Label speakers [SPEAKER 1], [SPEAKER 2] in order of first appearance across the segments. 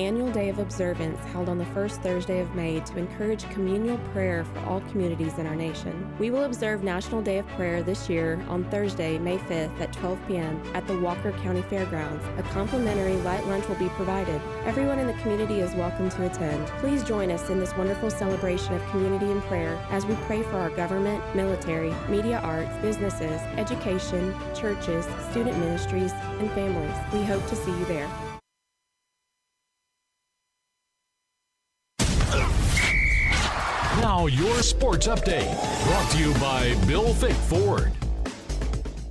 [SPEAKER 1] annual day of observance held on the first Thursday of May to encourage communal prayer for all communities in our nation. We will observe National Day of Prayer this year on Thursday, May 5th at 12 p.m. at the Walker County Fairgrounds. A complimentary light lunch will be provided. Everyone in the community is welcome to attend. Please join us in this wonderful celebration of community and prayer as we pray for our government, military, media arts, businesses, education, churches, student ministries, and families. We hope to see you there.
[SPEAKER 2] Now your sports update, brought to you by Bill Fick Ford.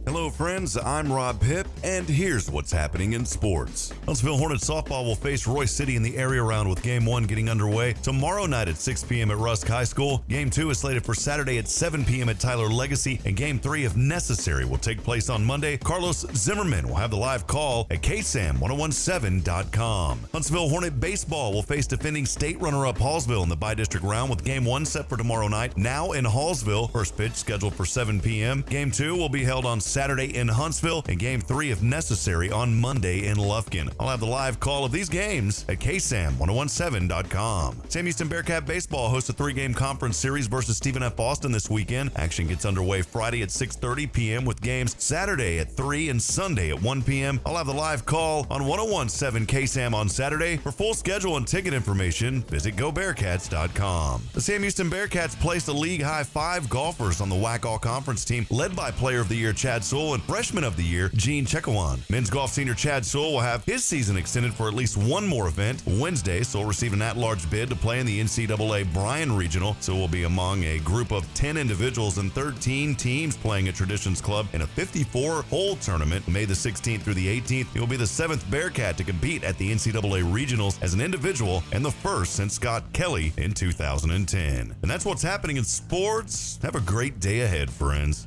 [SPEAKER 3] Hello, friends. I'm Rob Hipp, and here's what's happening in sports. Huntsville Hornets softball will face Royce City in the area round with Game 1 getting underway tomorrow night at 6 p.m. at Rusk High School. Game 2 is slated for Saturday at 7 p.m. at Tyler Legacy, and Game 3, if necessary, will take place on Monday. Carlos Zimmerman will have the live call at ksam1017.com. Huntsville Hornet baseball will face defending state runner-up Hallsville in the bi-district round with Game 1 set for tomorrow night, now in Hallsville. First pitch scheduled for 7 p.m. Game 2 will be held on Saturday in Huntsville, and Game 3, if necessary, on Monday in Lufkin. I'll have the live call of these games at ksam1017.com. Sam Houston Bearcat Baseball hosts a 3-game conference series versus Stephen F. Austin this weekend. Action gets underway Friday at 6:30 p.m. with games Saturday at 3 and Sunday at 1 p.m. I'll have the live call on 1017 KSAM on Saturday. For full schedule and ticket information, visit GoBearcats.com. The Sam Houston Bearcats placed a league-high 5 golfers on the WAC All-Conference team, led by Player of the Year Chad Sewell and Freshman of the Year Gene Chekawan. Men's golf senior Chad Sewell will have his season extended for at least one more event. Wednesday, Sewell received an at-large bid to play in the NCAA Bryan Regional. Sewell will be among a group of 10 individuals and 13 teams playing at Traditions Club in a 54-hole tournament May the 16th through the 18th. He will be the 7th Bearcat to compete at the NCAA Regionals as an individual and the first since Scott Kelly in 2010. And that's what's happening in sports. Have a great day ahead, friends.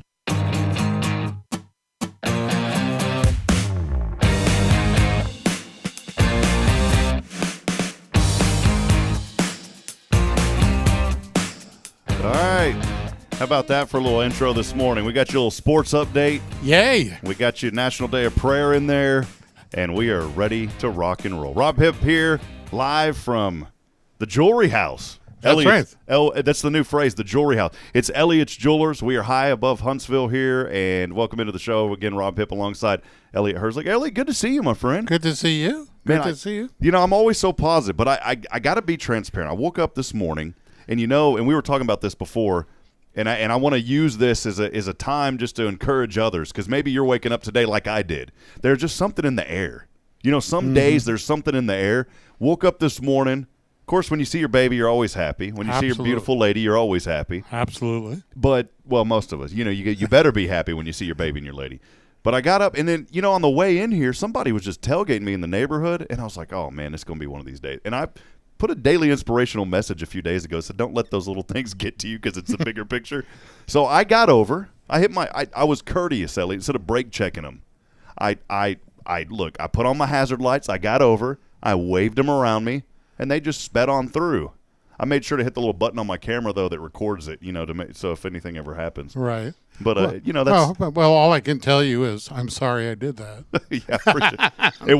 [SPEAKER 4] All right. How about that for a little intro this morning? We got you a little sports update.
[SPEAKER 5] Yay.
[SPEAKER 4] We got you National Day of Prayer in there, and we are ready to rock and roll. Rob Hipp here, live from the Jewelry House.
[SPEAKER 5] That's right.
[SPEAKER 4] That's the new phrase, the Jewelry House. It's Elliott's Jewelers. We are high above Huntsville here, and welcome into the show. Again, Rob Hipp alongside Elliott Herzlich. Elliott, good to see you, my friend.
[SPEAKER 5] Good to see you.
[SPEAKER 4] Man,
[SPEAKER 5] Good to see you.
[SPEAKER 4] You know, I'm always so positive, but I got to be transparent. I woke up this morning, and and we were talking about this before, and I want to use this as a time just to encourage others, because maybe you're waking up today like I did. There's just something in the air. You know, some days there's something in the air. Woke up this morning. Of course, when you see your baby, you're always happy. When you see your beautiful lady, you're always happy.
[SPEAKER 5] Absolutely.
[SPEAKER 4] But, well, most of us, you better be happy when you see your baby and your lady. But I got up, and then, on the way in here, somebody was just tailgating me in the neighborhood, and I was like, oh, man, it's going to be one of these days. And I put a daily inspirational message a few days ago, said don't let those little things get to you because it's the bigger picture. So I got over. I was courteous, Elliott, instead of brake checking them. I put on my hazard lights. I got over. I waved them around me, and they just sped on through. I made sure to hit the little button on my camera, though, that records it, so if anything ever happens.
[SPEAKER 5] Right.
[SPEAKER 4] But,
[SPEAKER 5] that's... Well, all I can tell you is I'm sorry I did that.
[SPEAKER 4] Yeah, for sure. It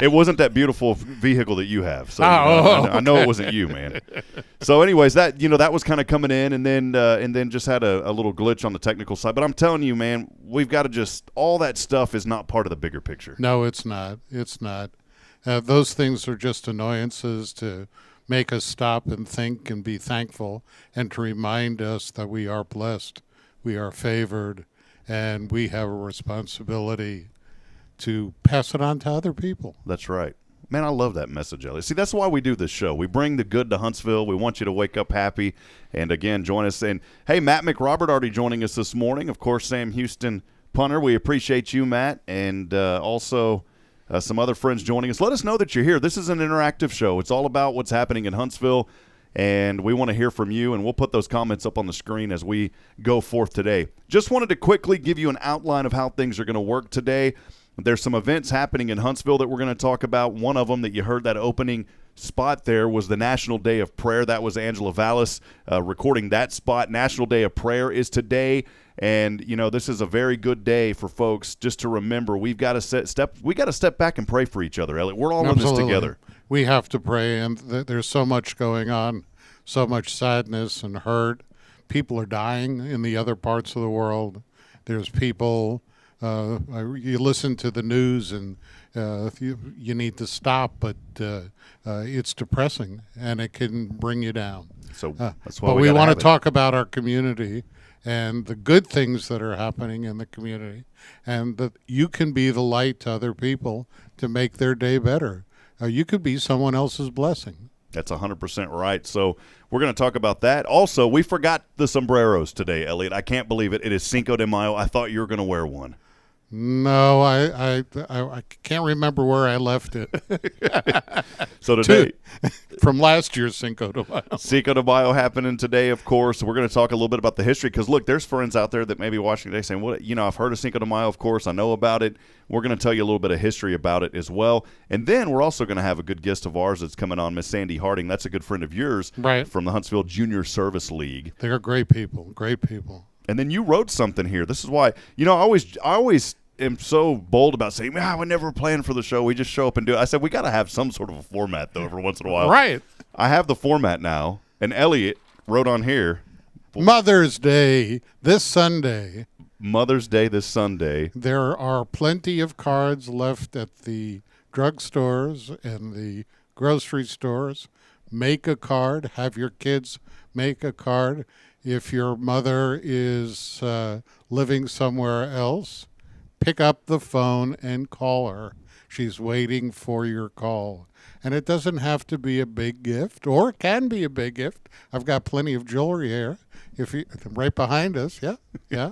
[SPEAKER 4] wasn't that beautiful vehicle that you have. So I know it wasn't you, man. So anyways, that was kind of coming in, and then just had a little glitch on the technical side. But I'm telling you, man, we've got to all that stuff is not part of the bigger picture.
[SPEAKER 5] No, it's not. It's not. Those things are just annoyances to make us stop and think and be thankful, and to remind us that we are blessed, we are favored, and we have a responsibility to pass it on to other people.
[SPEAKER 4] That's right. Man, I love that message, Elliott. See, that's why we do this show. We bring the good to Huntsville. We want you to wake up happy and, again, join us. And, hey, Matt McRobert already joining us this morning. Of course, Sam Houston punter. We appreciate you, Matt, and also some other friends joining us. Let us know that you're here. This is an interactive show. It's all about what's happening in Huntsville, and we want to hear from you, and we'll put those comments up on the screen as we go forth today. Just wanted to quickly give you an outline of how things are going to work today. There's some events happening in Huntsville that we're going to talk about. One of them that you heard that opening spot there was the National Day of Prayer. That was Angela Vallis recording that spot. National Day of Prayer is today. And, this is a very good day for folks just to remember we've got to step back and pray for each other, Elliott. We're all in this together.
[SPEAKER 5] we have to pray, and there's so much going on, so much sadness and hurt. People are dying in the other parts of the world. There's people, you listen to the news and you need to stop, but it's depressing and it can bring you down.
[SPEAKER 4] So that's why
[SPEAKER 5] but we want to talk about our community and the good things that are happening in the community, and that you can be the light to other people to make their day better. You could be someone else's blessing.
[SPEAKER 4] That's 100% right. So we're going to talk about that. Also, we forgot the sombreros today, Elliot. I can't believe it. It is Cinco de Mayo. I thought you were going to wear one.
[SPEAKER 5] No, I can't remember where I left it.
[SPEAKER 4] So today,
[SPEAKER 5] from last year's Cinco de Mayo.
[SPEAKER 4] Cinco de Mayo happening today, of course. We're going to talk a little bit about the history because, look, there's friends out there that may be watching today saying, well, I've heard of Cinco de Mayo, of course. I know about it. We're going to tell you a little bit of history about it as well. And then we're also going to have a good guest of ours that's coming on, Miss Sandee Harding. That's a good friend of yours,
[SPEAKER 5] right,
[SPEAKER 4] from the Huntsville Junior Service League.
[SPEAKER 5] They're great people, great people. And
[SPEAKER 4] then you wrote something here. This is why, I always am so bold about saying, we never plan for the show. We just show up and do it. I said, we got to have some sort of a format, though, every once in a while.
[SPEAKER 5] Right.
[SPEAKER 4] I have the format now, and Elliot wrote on here.
[SPEAKER 5] Mother's Day this Sunday.
[SPEAKER 4] Mother's Day this Sunday.
[SPEAKER 5] There are plenty of cards left at the drugstores and the grocery stores. Make a card. Have your kids make a card. If your mother is living somewhere else, pick up the phone and call her. She's waiting for your call. And it doesn't have to be a big gift, or it can be a big gift. I've got plenty of jewelry here. Right behind us, yeah.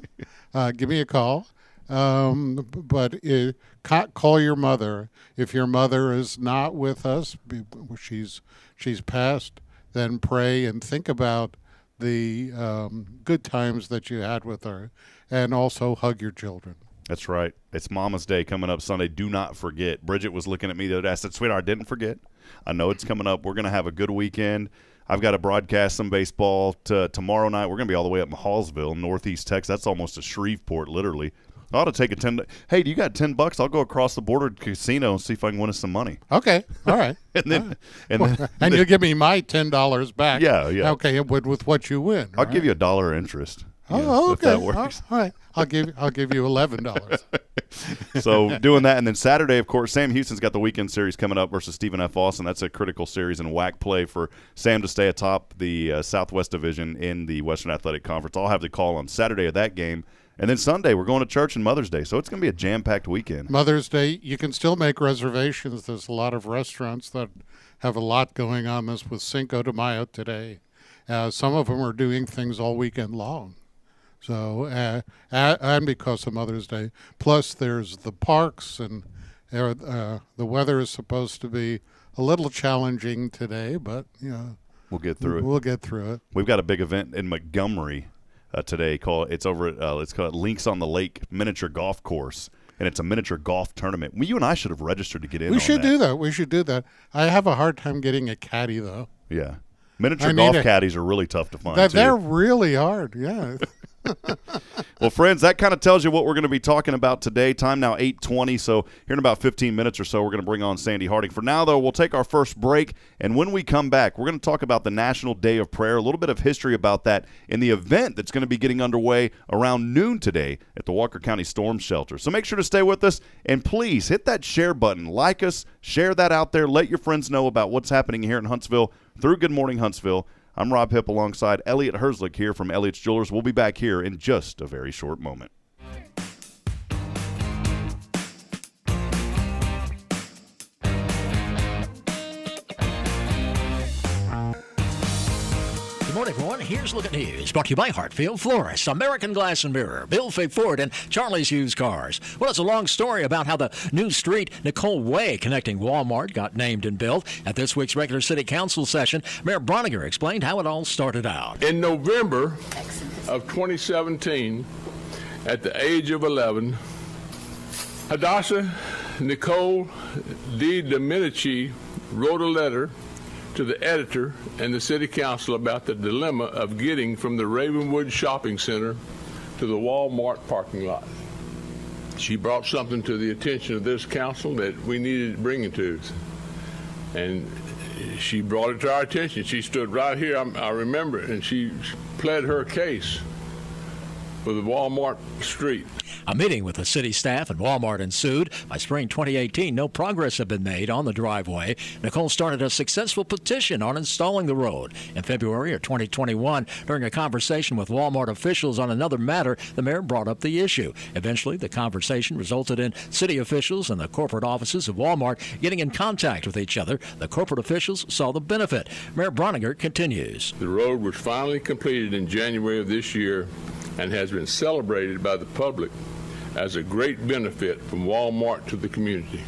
[SPEAKER 5] Give me a call. But call your mother. If your mother is not with us, she's passed, then pray and think about the good times that you had with her, and also hug your children.
[SPEAKER 4] That's right. It's Mama's Day coming up Sunday. Do not forget. Bridget was looking at me the other day. I said, sweetheart, didn't forget. I know it's coming up. We're going to have a good weekend. I've got to broadcast some baseball tomorrow night. We're going to be all the way up in Hallsville, Northeast Texas. That's almost to Shreveport, literally. I ought to take Hey, do you got $10? I'll go across the border to the casino and see if I can win us some money.
[SPEAKER 5] Okay, all right.
[SPEAKER 4] and
[SPEAKER 5] you'll give me my $10 back.
[SPEAKER 4] Yeah.
[SPEAKER 5] Okay, with what you win.
[SPEAKER 4] I'll give you $1 interest.
[SPEAKER 5] Oh, okay.
[SPEAKER 4] If that works.
[SPEAKER 5] All right. I'll give you $11.
[SPEAKER 4] So doing that, and then Saturday, of course, Sam Houston's got the weekend series coming up versus Stephen F. Austin. That's a critical series and WAC play for Sam to stay atop the Southwest Division in the Western Athletic Conference. I'll have the call on Saturday of that game. And then Sunday, we're going to church and Mother's Day. So it's going to be a jam-packed weekend.
[SPEAKER 5] Mother's Day, you can still make reservations. There's a lot of restaurants that have a lot going on this with Cinco de Mayo today. Some of them are doing things all weekend long. So, and because of Mother's Day. Plus, there's the parks, and the weather is supposed to be a little challenging today, but,
[SPEAKER 4] we'll get through it.
[SPEAKER 5] We'll get through it.
[SPEAKER 4] We've got a big event in Montgomery today. It's over at it's called Links on the Lake Miniature Golf Course, and it's a miniature golf tournament. You and I should have registered to get in.
[SPEAKER 5] We should do that. I have a hard time getting a caddy, though.
[SPEAKER 4] Yeah. Miniature golf caddies are really tough to find, too.
[SPEAKER 5] They're really hard, yeah.
[SPEAKER 4] Well, friends, that kind of tells you what we're going to be talking about today. Time now 8:20, so here in about 15 minutes or so, we're going to bring on Sandee Harding. For now, though, we'll take our first break, and when we come back, we're going to talk about the National Day of Prayer, a little bit of history about that in the event that's going to be getting underway around noon today at the Walker County Storm Shelter. So make sure to stay with us, and please hit that share button. Like us, share that out there. Let your friends know about what's happening here in Huntsville through Good Morning Huntsville. I'm Rob Hipp alongside Elliott Herzlich here from Elliott's Jewelers. We'll be back here in just a very short moment.
[SPEAKER 6] Good morning, everyone. Here's Look at News, brought to you by Hartfield Florists, American Glass and Mirror, Bill Fig Ford, and Charlie's Used Cars. Well, it's a long story about how the new street, Nicole Way, connecting Walmart, got named and built. At this week's regular city council session, Mayor Broniger explained how it all started out.
[SPEAKER 7] In November of 2017, at the age of 11, Hadassah Nicole D. Domenici wrote a letter to the editor and the city council about the dilemma of getting from the Ravenwood Shopping Center to the Walmart parking lot. She brought something to the attention of this council that we needed bringing to us. And she brought it to our attention. She stood right here, I remember it, and she pled her case for the Walmart street.
[SPEAKER 6] A meeting with the city staff and Walmart ensued. By spring 2018, no progress had been made on the driveway. Nicole started a successful petition on installing the road. In February of 2021, during a conversation with Walmart officials on another matter, the mayor brought up the issue. Eventually, the conversation resulted in city officials and the corporate offices of Walmart getting in contact with each other. The corporate officials saw the benefit. Mayor Broniger continues.
[SPEAKER 7] The road was finally completed in January of this year and has been celebrated by the public as a great benefit from Walmart to the community.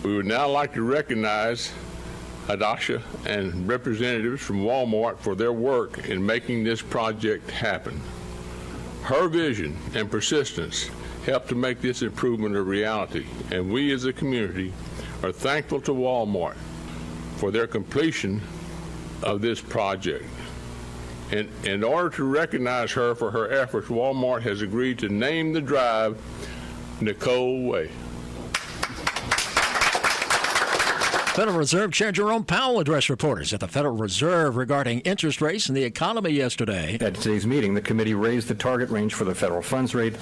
[SPEAKER 7] We would now like to recognize Hadasha and representatives from Walmart for their work in making this project happen. Her vision and persistence helped to make this improvement a reality, and we as a community are thankful to Walmart for their completion of this project. In order to recognize her for her efforts, Walmart has agreed to name the drive Nicole Way.
[SPEAKER 6] Federal Reserve Chair Jerome Powell addressed reporters at the Federal Reserve regarding interest rates and the economy yesterday.
[SPEAKER 8] At today's meeting, the committee raised the target range for the federal funds rate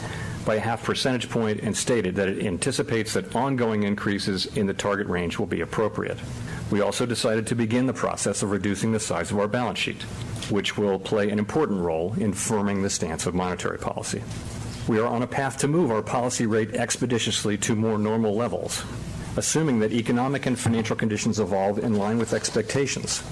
[SPEAKER 8] by a half percentage point and stated that it anticipates that ongoing increases in the target range will be appropriate. We also decided to begin the process of reducing the size of our balance sheet, which will play an important role in forming the stance of monetary policy. We are on a path to move our policy rate expeditiously to more normal levels, assuming that economic and financial conditions evolve in line with expectations.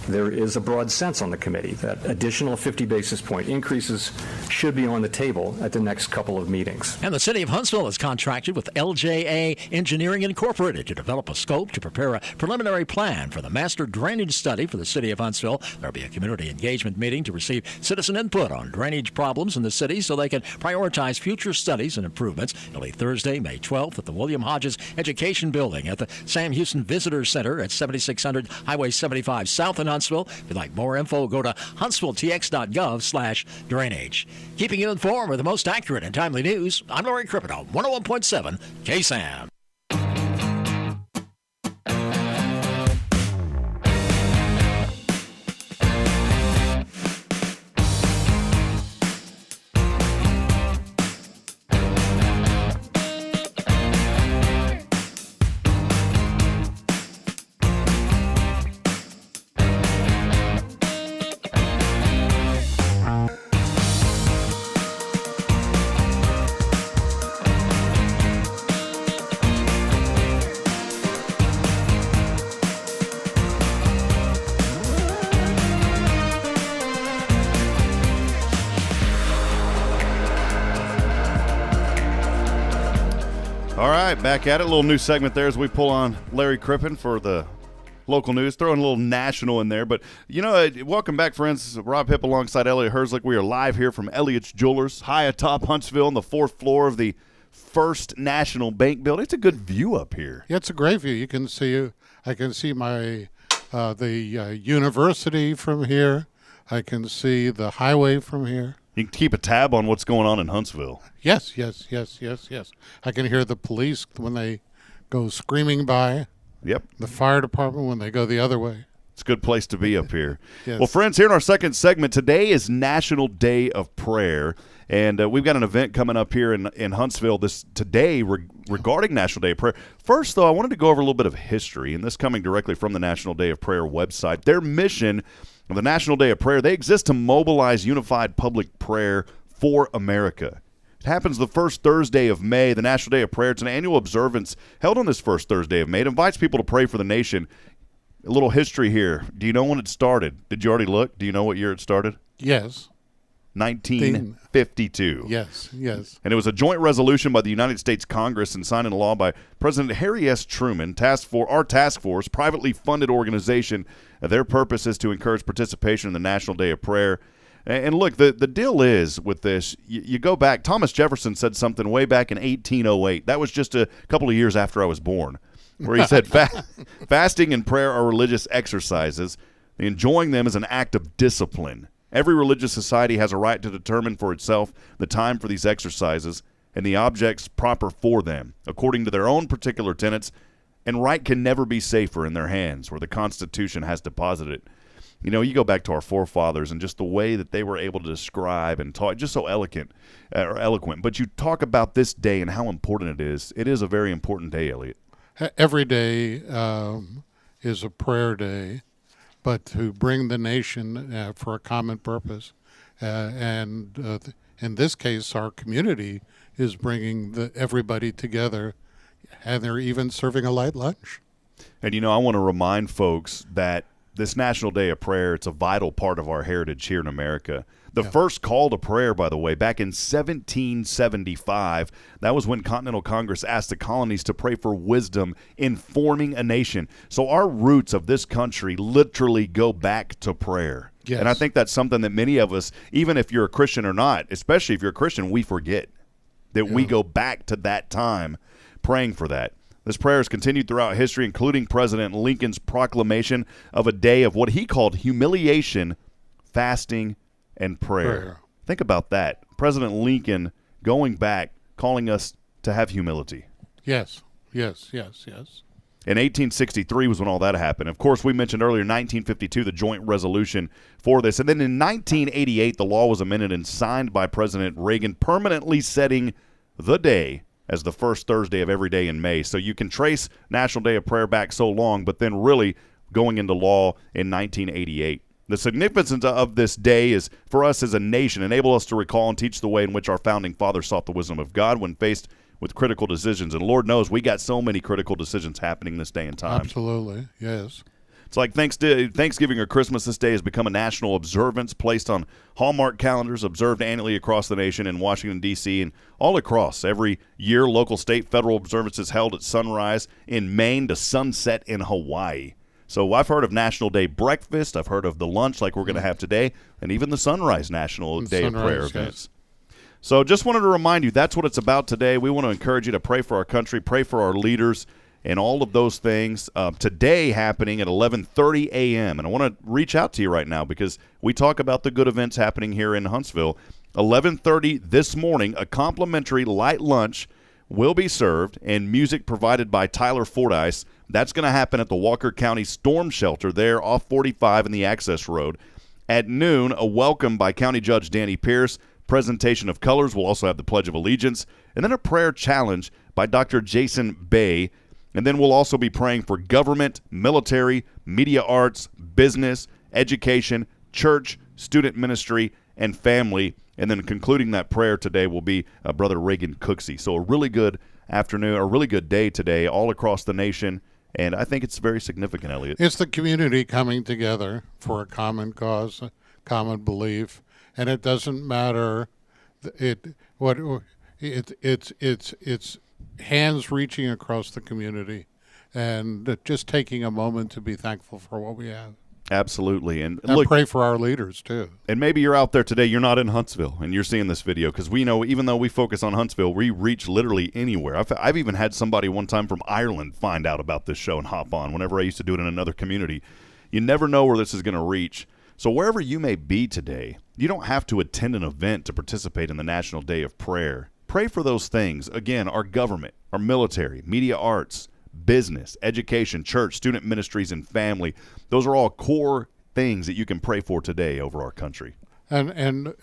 [SPEAKER 8] There is a broad sense on the committee that additional 50 basis point increases should be on the table at the next couple of meetings.
[SPEAKER 6] And the city of Huntsville has contracted with LJA Engineering Incorporated to develop a scope to prepare a preliminary plan for the master drainage study for the city of Huntsville. There will be a community engagement meeting to receive citizen input on drainage problems in the city so they can prioritize future studies and improvements. It'll be Thursday, May 12th at the William Hodges Education Building at the Sam Houston Visitor Center at 7600 Highway 75 South in Huntsville. If you'd like more info, go to huntsvilletx.gov/drainage. Keeping you informed with the most accurate and timely news, I'm Larry Crippen on 101.7 KSAM.
[SPEAKER 4] All right, back at it. A little new segment there as we pull on Larry Crippen for the local news, throwing a little national in there. But, you know, welcome back, friends. Rob Hipp alongside Elliott Herzlich. We are live here from Elliott's Jewelers, high atop Huntsville on the 4th floor of the First National Bank building. It's a good view up here.
[SPEAKER 5] Yeah, it's a great view. You can see, I can see the university from here. I can see the highway from here.
[SPEAKER 4] You can keep a tab on what's going on in Huntsville.
[SPEAKER 5] Yes. I can hear the police when they go screaming by.
[SPEAKER 4] Yep.
[SPEAKER 5] The fire department when they go the other way.
[SPEAKER 4] It's a good place to be up here.
[SPEAKER 5] Yes.
[SPEAKER 4] Well, friends, here in our second segment, today is National Day of Prayer. And we've got an event coming up here in Huntsville today regarding National Day of Prayer. First, though, I wanted to go over a little bit of history, and this coming directly from the National Day of Prayer website. Their mission of the National Day of Prayer, they exist to mobilize unified public prayer for America. It happens the first Thursday of May, the National Day of Prayer. It's an annual observance held on this first Thursday of May. It invites people to pray for the nation. A little history here. Do you know when it started? Did you already look? Do you know what year it started?
[SPEAKER 5] Yes.
[SPEAKER 4] 1952.
[SPEAKER 5] Yes.
[SPEAKER 4] And it was a joint resolution by the United States Congress and signed into law by President Harry S. Truman. Our task force, privately funded organization. Their purpose is to encourage participation in the National Day of Prayer. And look, the deal is with this, you go back, Thomas Jefferson said something way back in 1808. That was just a couple of years after I was born, where he said fasting and prayer are religious exercises. Enjoying them is an act of discipline. Every religious society has a right to determine for itself the time for these exercises and the objects proper for them, according to their own particular tenets And right can never be safer in their hands where the Constitution has deposited it. You know, you go back to our forefathers and just the way that they were able to describe and talk, just so eloquent. But you talk about this day and how important it is. It is a very important day, Elliott.
[SPEAKER 5] Every day is a prayer day, but to bring the nation for a common purpose. And in this case, our community is bringing everybody together, and they're even serving a light lunch.
[SPEAKER 4] And, you know, I want to remind folks that this National Day of Prayer, it's a vital part of our heritage here in America. The first call to prayer, by the way, back in 1775, that was when Continental Congress asked the colonies to pray for wisdom in forming a nation. So our roots of this country literally go back to prayer.
[SPEAKER 5] Yes.
[SPEAKER 4] And I think that's something that many of us, even if you're a Christian or not, especially if you're a Christian, we forget that we go back to that time praying for that. This prayer has continued throughout history, including President Lincoln's proclamation of a day of what he called humiliation, fasting, and prayer. Think about that. President Lincoln going back, calling us to have humility.
[SPEAKER 5] Yes.
[SPEAKER 4] In 1863 was when all that happened. Of course, we mentioned earlier 1952, the joint resolution for this. And then in 1988, the law was amended and signed by President Reagan, permanently setting the day as the first Thursday of every day in May. So you can trace National Day of Prayer back so long, but then really going into law in 1988. The significance of this day is, for us as a nation, enable us to recall and teach the way in which our founding fathers sought the wisdom of God when faced with critical decisions. And Lord knows we got so many critical decisions happening this day and time.
[SPEAKER 5] Absolutely, yes.
[SPEAKER 4] It's like Thanksgiving or Christmas. This day has become a national observance placed on Hallmark calendars, observed annually across the nation in Washington, D.C., and all across. Every year, local, state, federal observances held at sunrise in Maine to sunset in Hawaii. So I've heard of National Day breakfast. I've heard of the lunch like we're going to have today, and even the Sunrise National Day of Prayer events. So just wanted to remind you, that's what it's about today. We want to encourage you to pray for our country, pray for our leaders, and all of those things. Today happening at 11:30 a.m. And I want to reach out to you right now because we talk about the good events happening here in Huntsville. 11:30 this morning, a complimentary light lunch will be served and music provided by Tyler Fordyce. That's going to happen at the Walker County Storm Shelter there off 45 in the access road. At noon, a welcome by County Judge Danny Pierce, presentation of colors. We'll also have the Pledge of Allegiance, and then a prayer challenge by Dr. Jason Bay. And then we'll also be praying for government, military, media arts, business, education, church, student ministry, and family. And then concluding that prayer today will be Brother Reagan Cooksey. So a really good afternoon, a really good day today all across the nation. And I think it's very significant, Elliott.
[SPEAKER 5] It's the community coming together for a common cause, a common belief. And it doesn't matter it's hands reaching across the community and just taking a moment to be thankful for what we have.
[SPEAKER 4] Absolutely. And
[SPEAKER 5] look, pray for our leaders, too.
[SPEAKER 4] And maybe you're out there today, you're not in Huntsville, and you're seeing this video, because we know even though we focus on Huntsville, we reach literally anywhere. I've even had somebody one time from Ireland find out about this show and hop on whenever I used to do it in another community. You never know where this is going to reach. So wherever you may be today, you don't have to attend an event to participate in the National Day of Prayer. Pray for those things. Again, our government, our military, media arts, business, education, church, student ministries, and family. Those are all core things that you can pray for today over our country.
[SPEAKER 5] And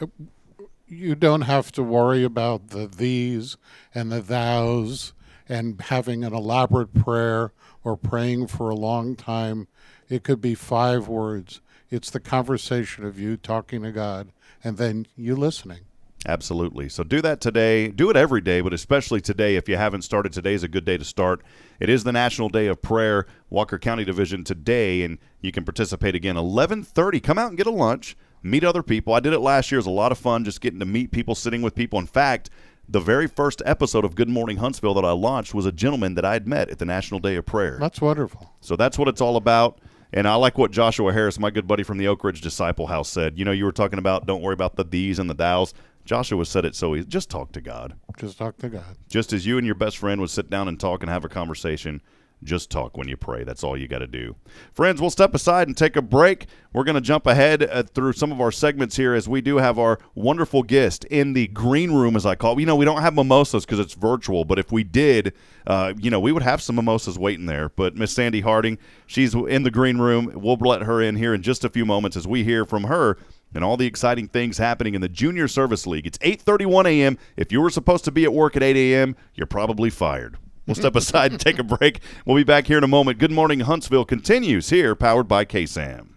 [SPEAKER 5] you don't have to worry about the these and the thous and having an elaborate prayer or praying for a long time. It could be 5 words. It's the conversation of you talking to God and then you listening.
[SPEAKER 4] Absolutely. So do that today. Do it every day, but especially today. If you haven't started, today is a good day to start. It is the National Day of Prayer, Walker County Division today, and you can participate again. 11:30. Come out and get a lunch. Meet other people. I did it last year. It was a lot of fun just getting to meet people, sitting with people. In fact, the very first episode of Good Morning Huntsville that I launched was a gentleman that I had met at the National Day of Prayer.
[SPEAKER 5] That's wonderful.
[SPEAKER 4] So that's what it's all about. And I like what Joshua Harris, my good buddy from the Oak Ridge Disciple House, said. You know, you were talking about don't worry about the these and the thous. Joshua said it so easy. Just talk to God.
[SPEAKER 5] Just talk to God.
[SPEAKER 4] Just as you and your best friend would sit down and talk and have a conversation, Just talk when you pray. That's all you got to do. Friends, we'll step aside and take a break. We're going to jump ahead through some of our segments here as we do have our wonderful guest in the green room, as I call it. We don't have mimosas because it's virtual, but if we did, we would have some mimosas waiting there. But Miss Sandee Harding, she's in the green room. We'll let her in here in just a few moments as we hear from her and all the exciting things happening in the Junior Service League. It's 8:31 a.m. If you were supposed to be at work at 8 a.m., you're probably fired. We'll step aside and take a break. We'll be back here in a moment. Good Morning Huntsville continues here, powered by KSAM.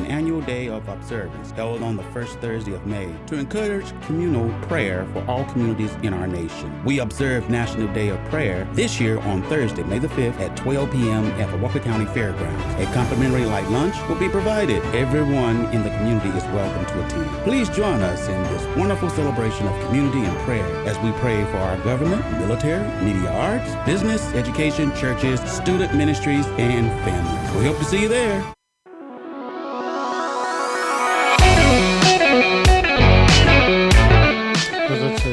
[SPEAKER 9] Annual day of observance held on the first Thursday of May to encourage communal prayer for all communities in our nation. We observe National Day of Prayer this year on Thursday, May the 5th at 12 p.m. at the Walker County Fairgrounds. A complimentary light lunch will be provided. Everyone in the community is welcome to attend. Please join us in this wonderful celebration of community and prayer as we pray for our government, military, media arts, business, education, churches, student ministries, and families. We hope to see you there.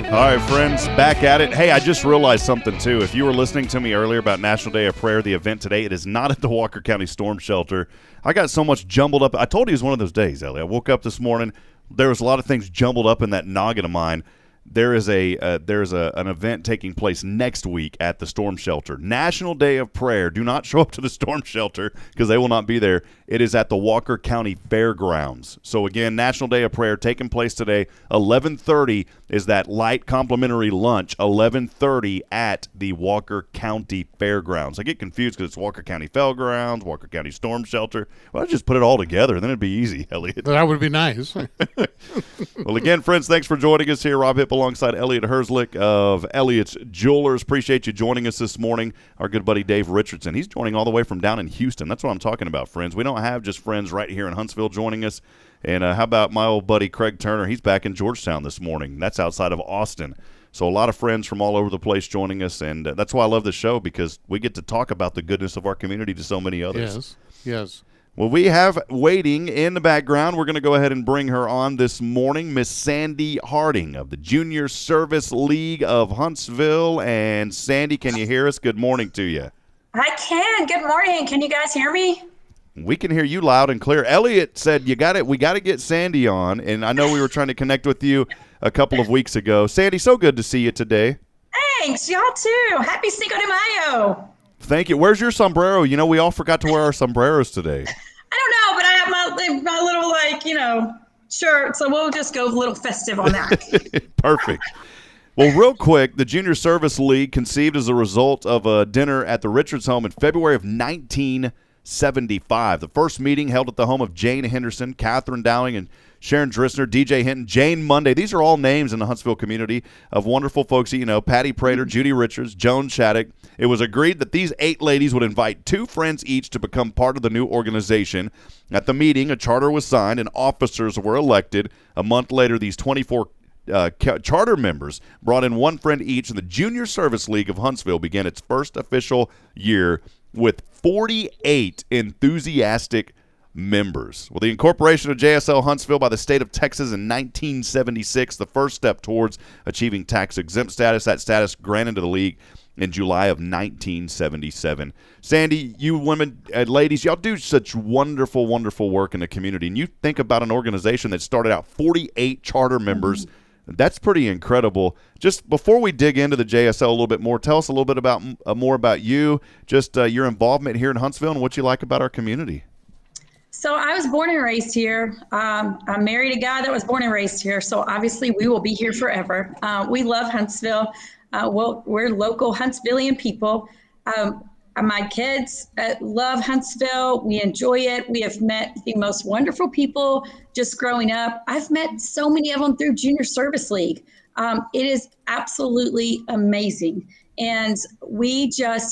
[SPEAKER 4] All right, friends, back at it. Hey, I just realized something, too. If you were listening to me earlier about National Day of Prayer, the event today, it is not at the Walker County Storm Shelter. I got so much jumbled up. I told you it was one of those days, Ellie. I woke up this morning. There was a lot of things jumbled up in that noggin of mine. There is an event taking place next week at the Storm Shelter. National Day of Prayer. Do not show up to the Storm Shelter because they will not be there. It is at the Walker County Fairgrounds. So, again, National Day of Prayer taking place today. 11:30 is that light complimentary lunch. 11:30 at the Walker County Fairgrounds. I get confused because it's Walker County Fairgrounds, Walker County Storm Shelter. Well, I'd just put it all together, then it'd be easy, Elliott.
[SPEAKER 5] That would be nice.
[SPEAKER 4] Well, again, friends, thanks for joining us here. Rob Hipp alongside Elliott Herzlich of Elliott's Jewelers. Appreciate you joining us this morning. Our good buddy Dave Richardson. He's joining all the way from down in Houston. That's what I'm talking about, friends. We don't have just friends right here in Huntsville joining us. And how about my old buddy Craig Turner? He's back in Georgetown this morning. That's outside of Austin. So a lot of friends from all over the place joining us. And that's why I love this show, because we get to talk about the goodness of our community to so many others.
[SPEAKER 5] Yes.
[SPEAKER 4] Well, we have waiting in the background. We're going to go ahead and bring her on this morning, Miss Sandee Harding of the Junior Service League of Huntsville. And Sandee, can you hear us? Good morning to you.
[SPEAKER 10] I can. Good morning. Can you guys hear me?
[SPEAKER 4] We can hear you loud and clear. Elliott said we got to get Sandee on, and I know we were trying to connect with you a couple of weeks ago. Sandee, so good to see you today.
[SPEAKER 10] Thanks. Y'all too. Happy Cinco de Mayo.
[SPEAKER 4] Thank you. Where's your sombrero? We all forgot to wear our sombreros today.
[SPEAKER 10] I don't know, but I have my little, shirt, so we'll just go a little festive on that.
[SPEAKER 4] Perfect. Well, real quick, the Junior Service League conceived as a result of a dinner at the Richards home in February of 1975. The first meeting held at the home of Jane Henderson, Catherine Dowling, and Sharon Drissner, DJ Hinton, Jane Monday. These are all names in the Huntsville community of wonderful folks, Patty Prater, Judy Richards, Joan Shattuck. It was agreed that these 8 ladies would invite 2 friends each to become part of the new organization. At the meeting, a charter was signed and officers were elected. A month later, these 24 charter members brought in 1 friend each, and the Junior Service League of Huntsville began its first official year with 48 enthusiastic members. Well, the incorporation of JSL Huntsville by the state of Texas in 1976, the first step towards achieving tax-exempt status. That status granted to the league in July of 1977. Sandee, you women, ladies, y'all do such wonderful, wonderful work in the community. And you think about an organization that started out 48 charter members. That's pretty incredible. Just before we dig into the JSL a little bit more, tell us a little bit about more about you, just your involvement here in Huntsville and what you like about our community.
[SPEAKER 10] So I was born and raised here. I married a guy that was born and raised here, so obviously we will be here forever. We love Huntsville. We're local Huntsvillian people. My kids love Huntsville. We enjoy it. We have met the most wonderful people just growing up. I've met so many of them through Junior Service League. It is absolutely amazing. And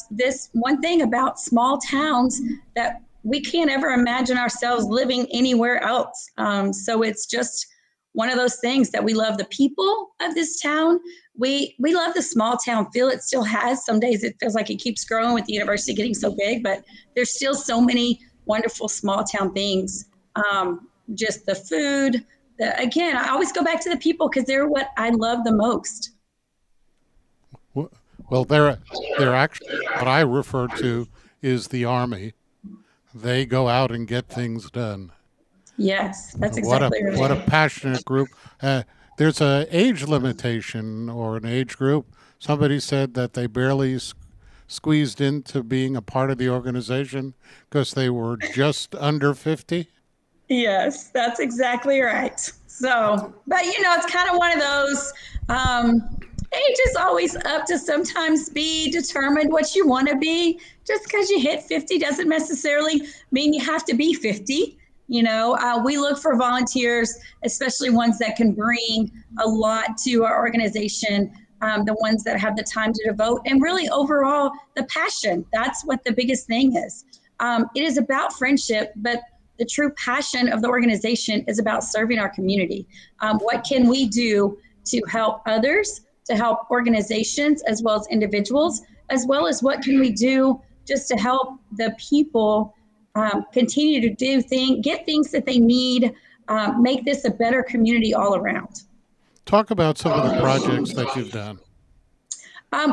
[SPEAKER 10] this one thing about small towns that we can't ever imagine ourselves living anywhere else. So it's just one of those things that we love the people of this town. we love the small town feel it still has. Some days it feels like it keeps growing with the university getting so big, but there's still so many wonderful small town things. Just the food. Again, I always go back to the people because they're what I love the most.
[SPEAKER 5] Well, they're actually what I refer to is the Army. They go out and get things done.
[SPEAKER 10] Yes, that's exactly right.
[SPEAKER 5] What a passionate group. There's an age limitation or an age group. Somebody said that they barely squeezed into being a part of the organization because they were just under 50.
[SPEAKER 10] Yes, that's exactly right. So, but it's kind of one of those, age is always up to sometimes be determined what you want to be. Just because you hit 50 doesn't necessarily mean you have to be 50. We look for volunteers, especially ones that can bring a lot to our organization, the ones that have the time to devote, and really overall the passion. That's what the biggest thing is. It is about friendship, but the true passion of the organization is about serving our community. What can we do to help others, to help organizations as well as individuals, as well as what can we do just to help the people continue to get things that they need, make this a better community all around.
[SPEAKER 5] Talk about some of the projects that you've done.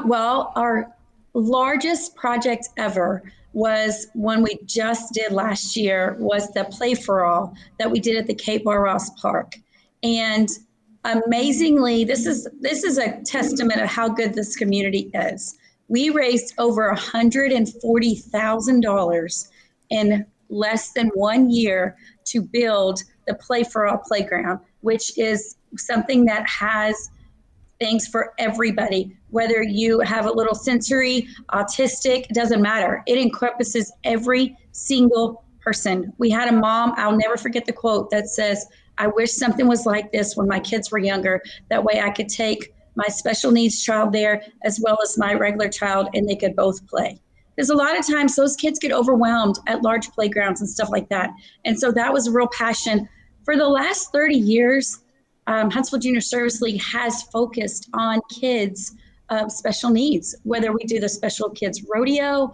[SPEAKER 10] Well, our largest project ever was one we just did last year, was the Play for All that we did at the Cape Bar Ross Park. And amazingly, this is a testament of how good this community is. We raised over $140,000 in less than 1 year to build the Play for All playground, which is something that has things for everybody. Whether you have a little sensory, autistic, it doesn't matter. It encompasses every single person. We had a mom, I'll never forget the quote that says, "I wish something was like this when my kids were younger. That way I could take my special needs child there as well as my regular child and they could both play." Because a lot of times those kids get overwhelmed at large playgrounds and stuff like that. And so that was a real passion. For the last 30 years, Huntsville Junior Service League has focused on kids special needs, whether we do the Special Kids Rodeo,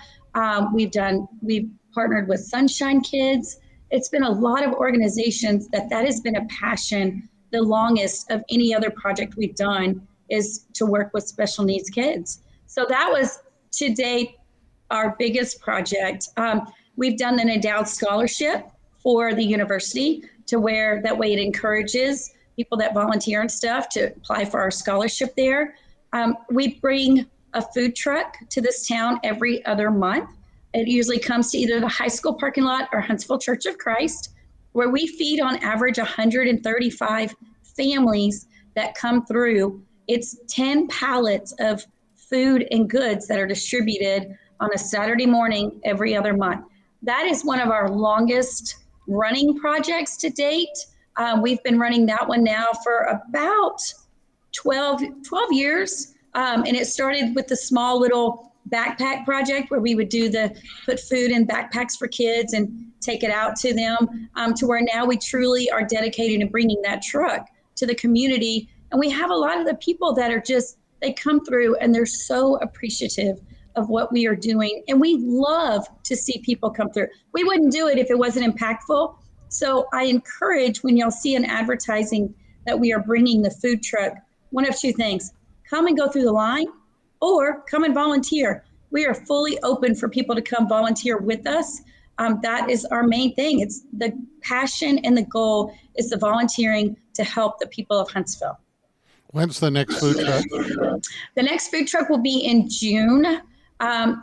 [SPEAKER 10] we've partnered with Sunshine Kids. It's been a lot of organizations that has been a passion. The longest of any other project we've done is to work with special needs kids. So that was to date our biggest project. We've done an endowed scholarship for the university to where that way it encourages people that volunteer and stuff to apply for our scholarship there. We bring a food truck to this town every other month. It usually comes to either the high school parking lot or Huntsville Church of Christ, where we feed on average 135 families that come through. It's 10 pallets of food and goods that are distributed on a Saturday morning every other month. That is one of our longest running projects to date. We've been running that one now for about 12 years. And it started with the small little backpack project where we would put food in backpacks for kids and take it out to them, to where now we truly are dedicated in bringing that truck to the community. And we have a lot of the people that are they come through and they're so appreciative of what we are doing. And we love to see people come through. We wouldn't do it if it wasn't impactful. So I encourage when y'all see an advertising that we are bringing the food truck, one of two things: come and go through the line or come and volunteer. We are fully open for people to come volunteer with us. That is our main thing. It's the passion and the goal is the volunteering to help the people of Huntsville.
[SPEAKER 5] When's the next food truck?
[SPEAKER 10] The next food truck will be in June.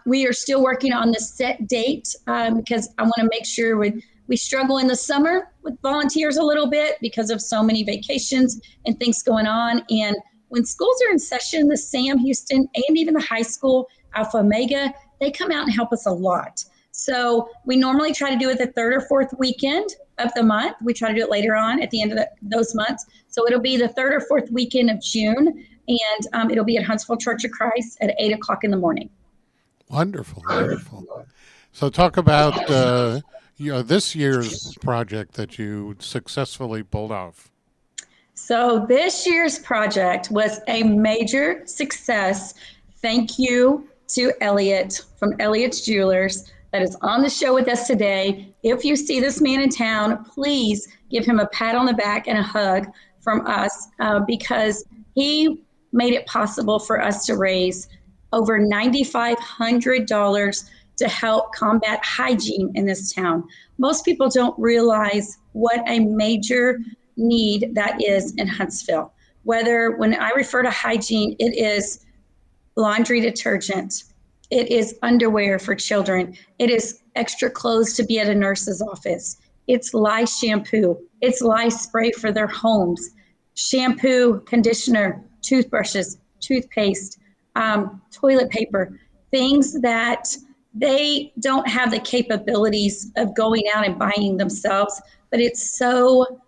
[SPEAKER 10] We are still working on the set date because I want to make sure we struggle in the summer with volunteers a little bit because of so many vacations and things going on. And when schools are in session, the Sam Houston and even the high school, Alpha Omega, they come out and help us a lot. So we normally try to do it the third or fourth weekend of the month. We try to do it later on at the end of those months. So it'll be the third or fourth weekend of June, and it'll be at Huntsville Church of Christ at 8 o'clock in the morning.
[SPEAKER 5] Wonderful, wonderful. So talk about this year's project that you successfully pulled off.
[SPEAKER 10] So this year's project was a major success. Thank you to Elliott from Elliott's Jewelers that is on the show with us today. If you see this man in town, please give him a pat on the back and a hug from us because he made it possible for us to raise over $9,500 to help combat hygiene in this town. Most people don't realize what a major need that is in Huntsville. When I refer to hygiene, it is laundry detergent, it is underwear for children, it is extra clothes to be at a nurse's office, it's lye shampoo, it's lye spray for their homes, shampoo, conditioner, toothbrushes, toothpaste, toilet paper, things that they don't have the capabilities of going out and buying themselves, but it's so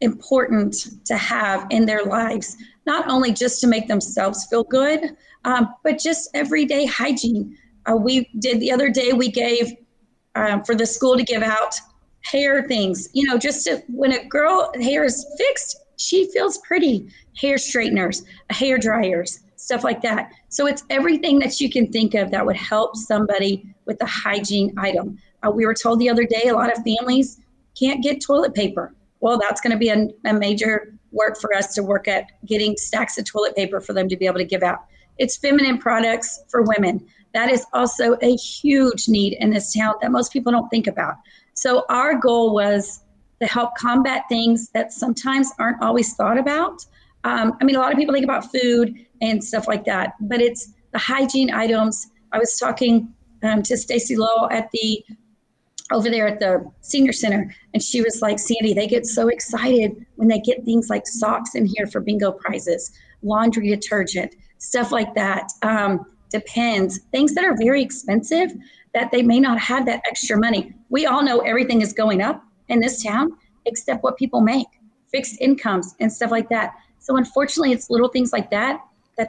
[SPEAKER 10] important to have in their lives, not only just to make themselves feel good, but just everyday hygiene. The other day we gave for the school to give out hair things, when a girl hair is fixed, she feels pretty. Hair straighteners, hair dryers, stuff like that. So it's everything that you can think of that would help somebody with a hygiene item. We were told the other day, a lot of families can't get toilet paper. Well, that's going to be a major work for us to work at getting stacks of toilet paper for them to be able to give out. It's feminine products for women. That is also a huge need in this town that most people don't think about. So our goal was to help combat things that sometimes aren't always thought about. A lot of people think about food and stuff like that, but it's the hygiene items. I was talking to Stacy Lowell over there at the senior center, and she was like, Sandee, they get so excited when they get things like socks in here for bingo prizes, laundry detergent, stuff like that. Depends, things that are very expensive that they may not have that extra money. We all know everything is going up in this town except what people make, fixed incomes and stuff like that. So unfortunately, it's little things like that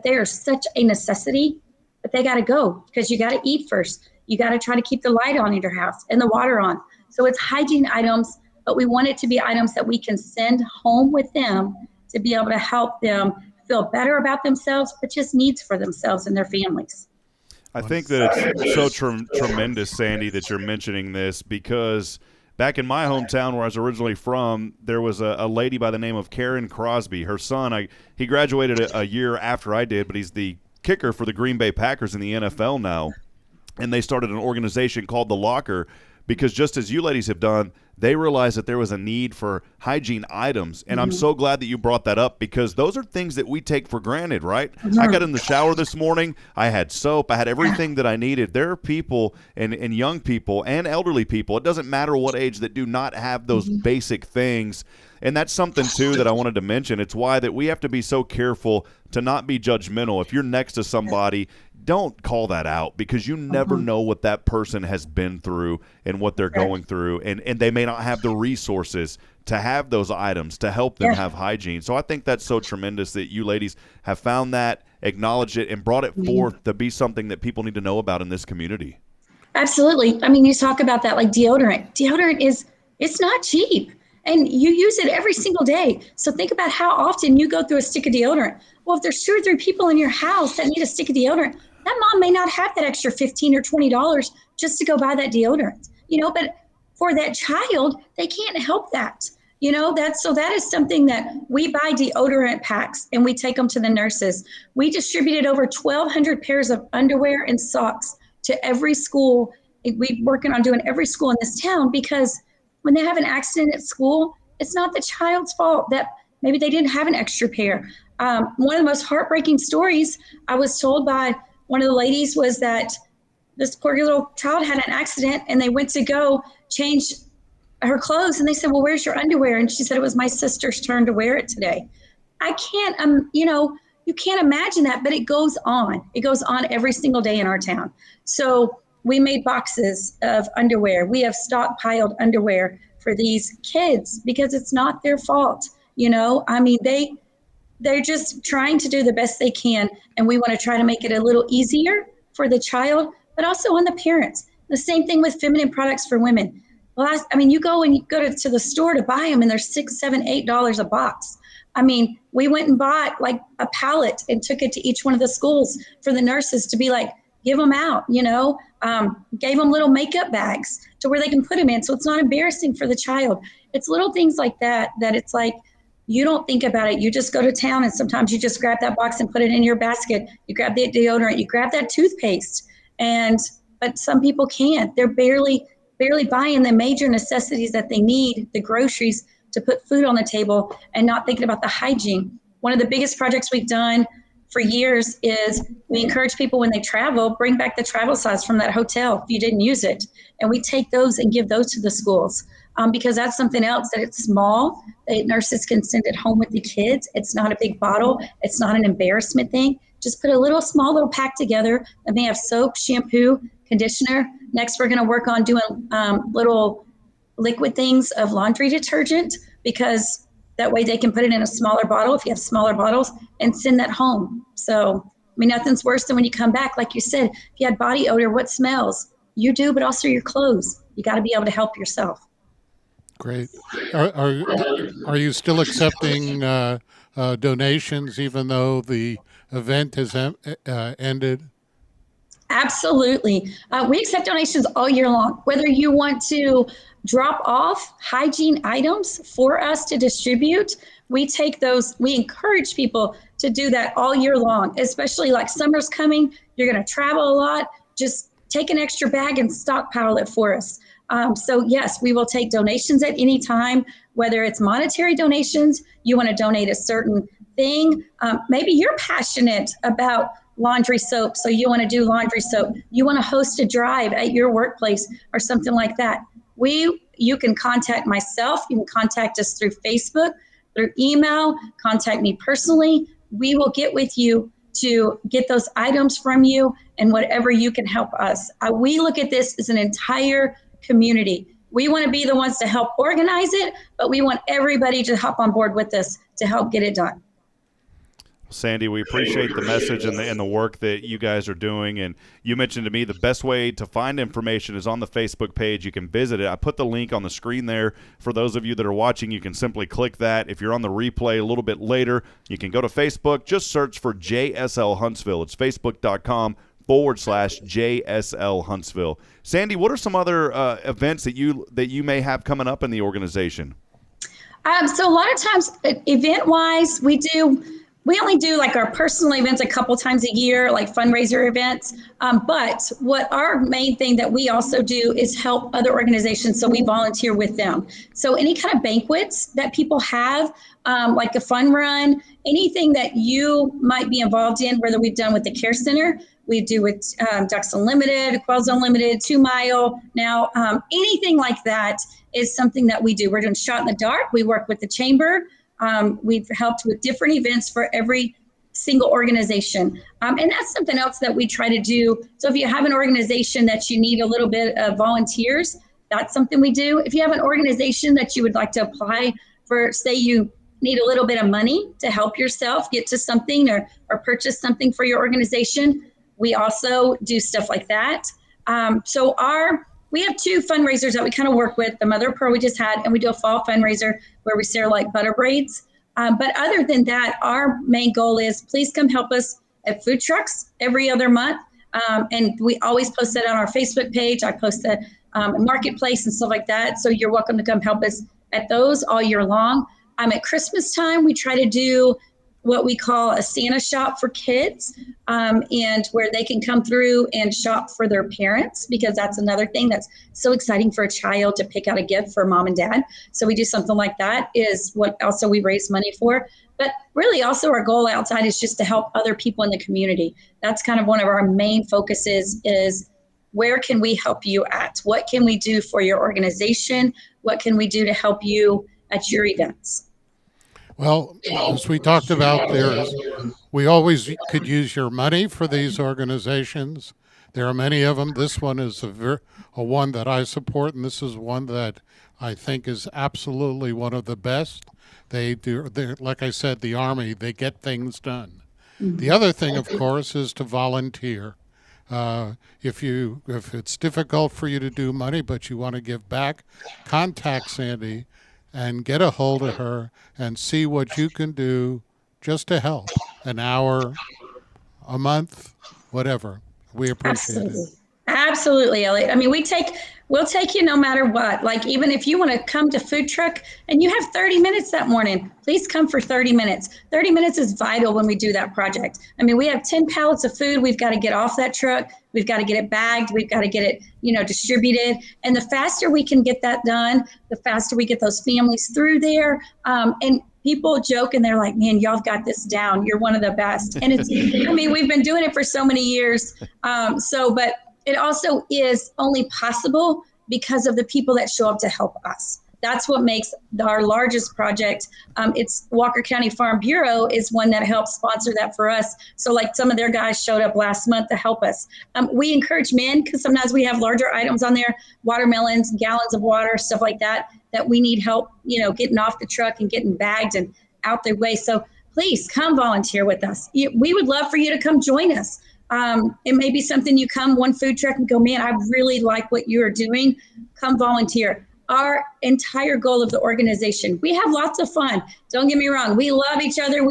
[SPEAKER 10] they are such a necessity, but they got to go because you got to eat first. You got to try to keep the light on in your house and the water on. So it's hygiene items, but we want it to be items that we can send home with them to be able to help them feel better about themselves, but just needs for themselves and their families.
[SPEAKER 4] I think that it's so tremendous, Sandee, that you're mentioning this because back in my hometown where I was originally from, there was a lady by the name of Karen Crosby. Her son, he graduated a year after I did, but he's the kicker for the Green Bay Packers in the NFL now. And they started an organization called The Locker because just as you ladies have done, they realized that there was a need for hygiene items. And I'm so glad that you brought that up because those are things that we take for granted, right? I got in the shower this morning. I had soap. I had everything that I needed. There are people and young people and elderly people, it doesn't matter what age, that do not have those basic things. And that's something, too, that I wanted to mention. It's why that we have to be so careful to not be judgmental. If you're next to somebody, don't call that out because you never know what that person has been through and what they're going through. And they may not have the resources to have those items to help them have hygiene. So I think that's so tremendous that you ladies have found that, acknowledged it, and brought it forth to be something that people need to know about in this community.
[SPEAKER 10] Absolutely. You talk about that like deodorant. Deodorant it's not cheap. And you use it every single day. So think about how often you go through a stick of deodorant. Well, if there's 2 or 3 people in your house that need a stick of deodorant, that mom may not have that extra $15 or $20 just to go buy that deodorant, but for that child, they can't help that. That is something that we buy deodorant packs and we take them to the nurses. We distributed over 1,200 pairs of underwear and socks to every school. We're working on doing every school in this town because when they have an accident at school, it's not the child's fault that maybe they didn't have an extra pair. One of the most heartbreaking stories I was told by one of the ladies was that this poor little child had an accident and they went to go change her clothes and they said, well, where's your underwear? And she said, it was my sister's turn to wear it today. I can't, you can't imagine that, but it goes on. It goes on every single day in our town. So we made boxes of underwear. We have stockpiled underwear for these kids because it's not their fault. They're just trying to do the best they can. And we want to try to make it a little easier for the child, but also on the parents. The same thing with feminine products for women. You go to the store to buy them and they're $6, $7, $8 a box. I mean, we went and bought like a pallet and took it to each one of the schools for the nurses to be like, give them out, gave them little makeup bags to where they can put them in. So it's not embarrassing for the child. It's little things like that it's like, you don't think about it. You just go to town and sometimes you just grab that box and put it in your basket. You grab the deodorant, you grab that toothpaste. But some people can't. They're barely buying the major necessities that they need, the groceries to put food on the table, and not thinking about the hygiene. One of the biggest projects we've done for years is we encourage people when they travel, bring back the travel size from that hotel if you didn't use it. And we take those and give those to the schools because that's something else that it's small. The nurses can send it home with the kids. It's not a big bottle. It's not an embarrassment thing. Just put a small little pack together that may have soap, shampoo, conditioner. Next, we're going to work on doing little liquid things of laundry detergent because that way they can put it in a smaller bottle if you have smaller bottles and send that home. So, nothing's worse than when you come back. Like you said, if you had body odor, what smells? You do, but also your clothes. You got to be able to help yourself.
[SPEAKER 5] Great. Are you still accepting donations even though the event has ended?
[SPEAKER 10] Absolutely. We accept donations all year long. Whether you want to drop off hygiene items for us to distribute, we take those. We encourage people to do that all year long, especially like summer's coming. You're going to travel a lot. Just take an extra bag and stockpile it for us. So yes, we will take donations at any time, whether it's monetary donations, you want to donate a certain thing. Maybe you're passionate about laundry soap, so you want to do laundry soap. You want to host a drive at your workplace or something like that. You can contact myself. You can contact us through Facebook, through email, contact me personally. We will get with you to get those items from you and whatever you can help us. We look at this as an entire community. We want to be the ones to help organize it, but we want everybody to hop on board with us to help get it done.
[SPEAKER 4] Sandee, we appreciate the message and the work that you guys are doing. And you mentioned to me the best way to find information is on the Facebook page. You can visit it. I put the link on the screen there. For those of you that are watching, you can simply click that. If you're on the replay a little bit later, you can go to Facebook. Just search for JSL Huntsville. It's facebook.com/JSL Huntsville. Sandee, what are some other events that you may have coming up in the organization?
[SPEAKER 10] So a lot of times, event-wise, we only do like our personal events a couple times a year, like fundraiser events. But what our main thing that we also do is help other organizations. So we volunteer with them. So any kind of banquets that people have, like a fun run, anything that you might be involved in, whether we've done with the Care Center, we do with Ducks Unlimited, Quails Unlimited, 2 Mile. Now, anything like that is something that we do. We're doing Shot in the Dark. We work with the Chamber. We've helped with different events for every single organization. And that's something else that we try to do. So if you have an organization that you need a little bit of volunteers, that's something we do. If you have an organization that you would like to apply for, say you need a little bit of money to help yourself get to something or purchase something for your organization, we also do stuff like that. We have 2 fundraisers that we kind of work with, the Mother of Pearl we just had, and we do a fall fundraiser where we sell like butter braids. But other than that, our main goal is please come help us at food trucks every other month. And we always post that on our Facebook page. I post that marketplace and stuff like that. So you're welcome to come help us at those all year long. At Christmas time, we try to do what we call a Santa shop for kids, and where they can come through and shop for their parents, because that's another thing that's so exciting for a child to pick out a gift for mom and dad. So we do something like that is what also we raise money for. But really also our goal outside is just to help other people in the community. That's kind of one of our main focuses is where can we help you at? What can we do for your organization? What can we do to help you at your events?
[SPEAKER 5] Well, as we talked about, we always could use your money for these organizations. There are many of them. This one is a one that I support, and this is one that I think is absolutely one of the best. They're, like I said, the Army, they get things done. Mm-hmm. The other thing, of course, is to volunteer. If it's difficult for you to do money, but you want to give back, contact Sandee. and get a hold of her and see what you can do just to help. An hour, a month, whatever. We appreciate it.
[SPEAKER 10] Absolutely, Elliott. I mean, we'll take you no matter what. Like, even if you want to come to food truck and you have 30 minutes that morning, please come for 30 minutes. 30 minutes is vital when we do that project. I mean, we have 10 pallets of food. We've got to get off that truck. We've got to get it bagged. We've got to get it, distributed. And the faster we can get that done, the faster we get those families through there. And people joke and they're like, man, y'all got this down. You're one of the best. And it's, I mean, we've been doing it for so many years. But it also is only possible because of the people that show up to help us. That's what makes our largest project. It's Walker County Farm Bureau is one that helps sponsor that for us. So like some of their guys showed up last month to help us. We encourage men because sometimes we have larger items on there, watermelons, gallons of water, stuff like that we need help, getting off the truck and getting bagged and out their way. So please come volunteer with us. We would love for you to come join us. It may be something you come one food truck and go, man, I really like what you are doing. Come volunteer. Our entire goal of the organization, we have lots of fun. Don't get me wrong. We love each other.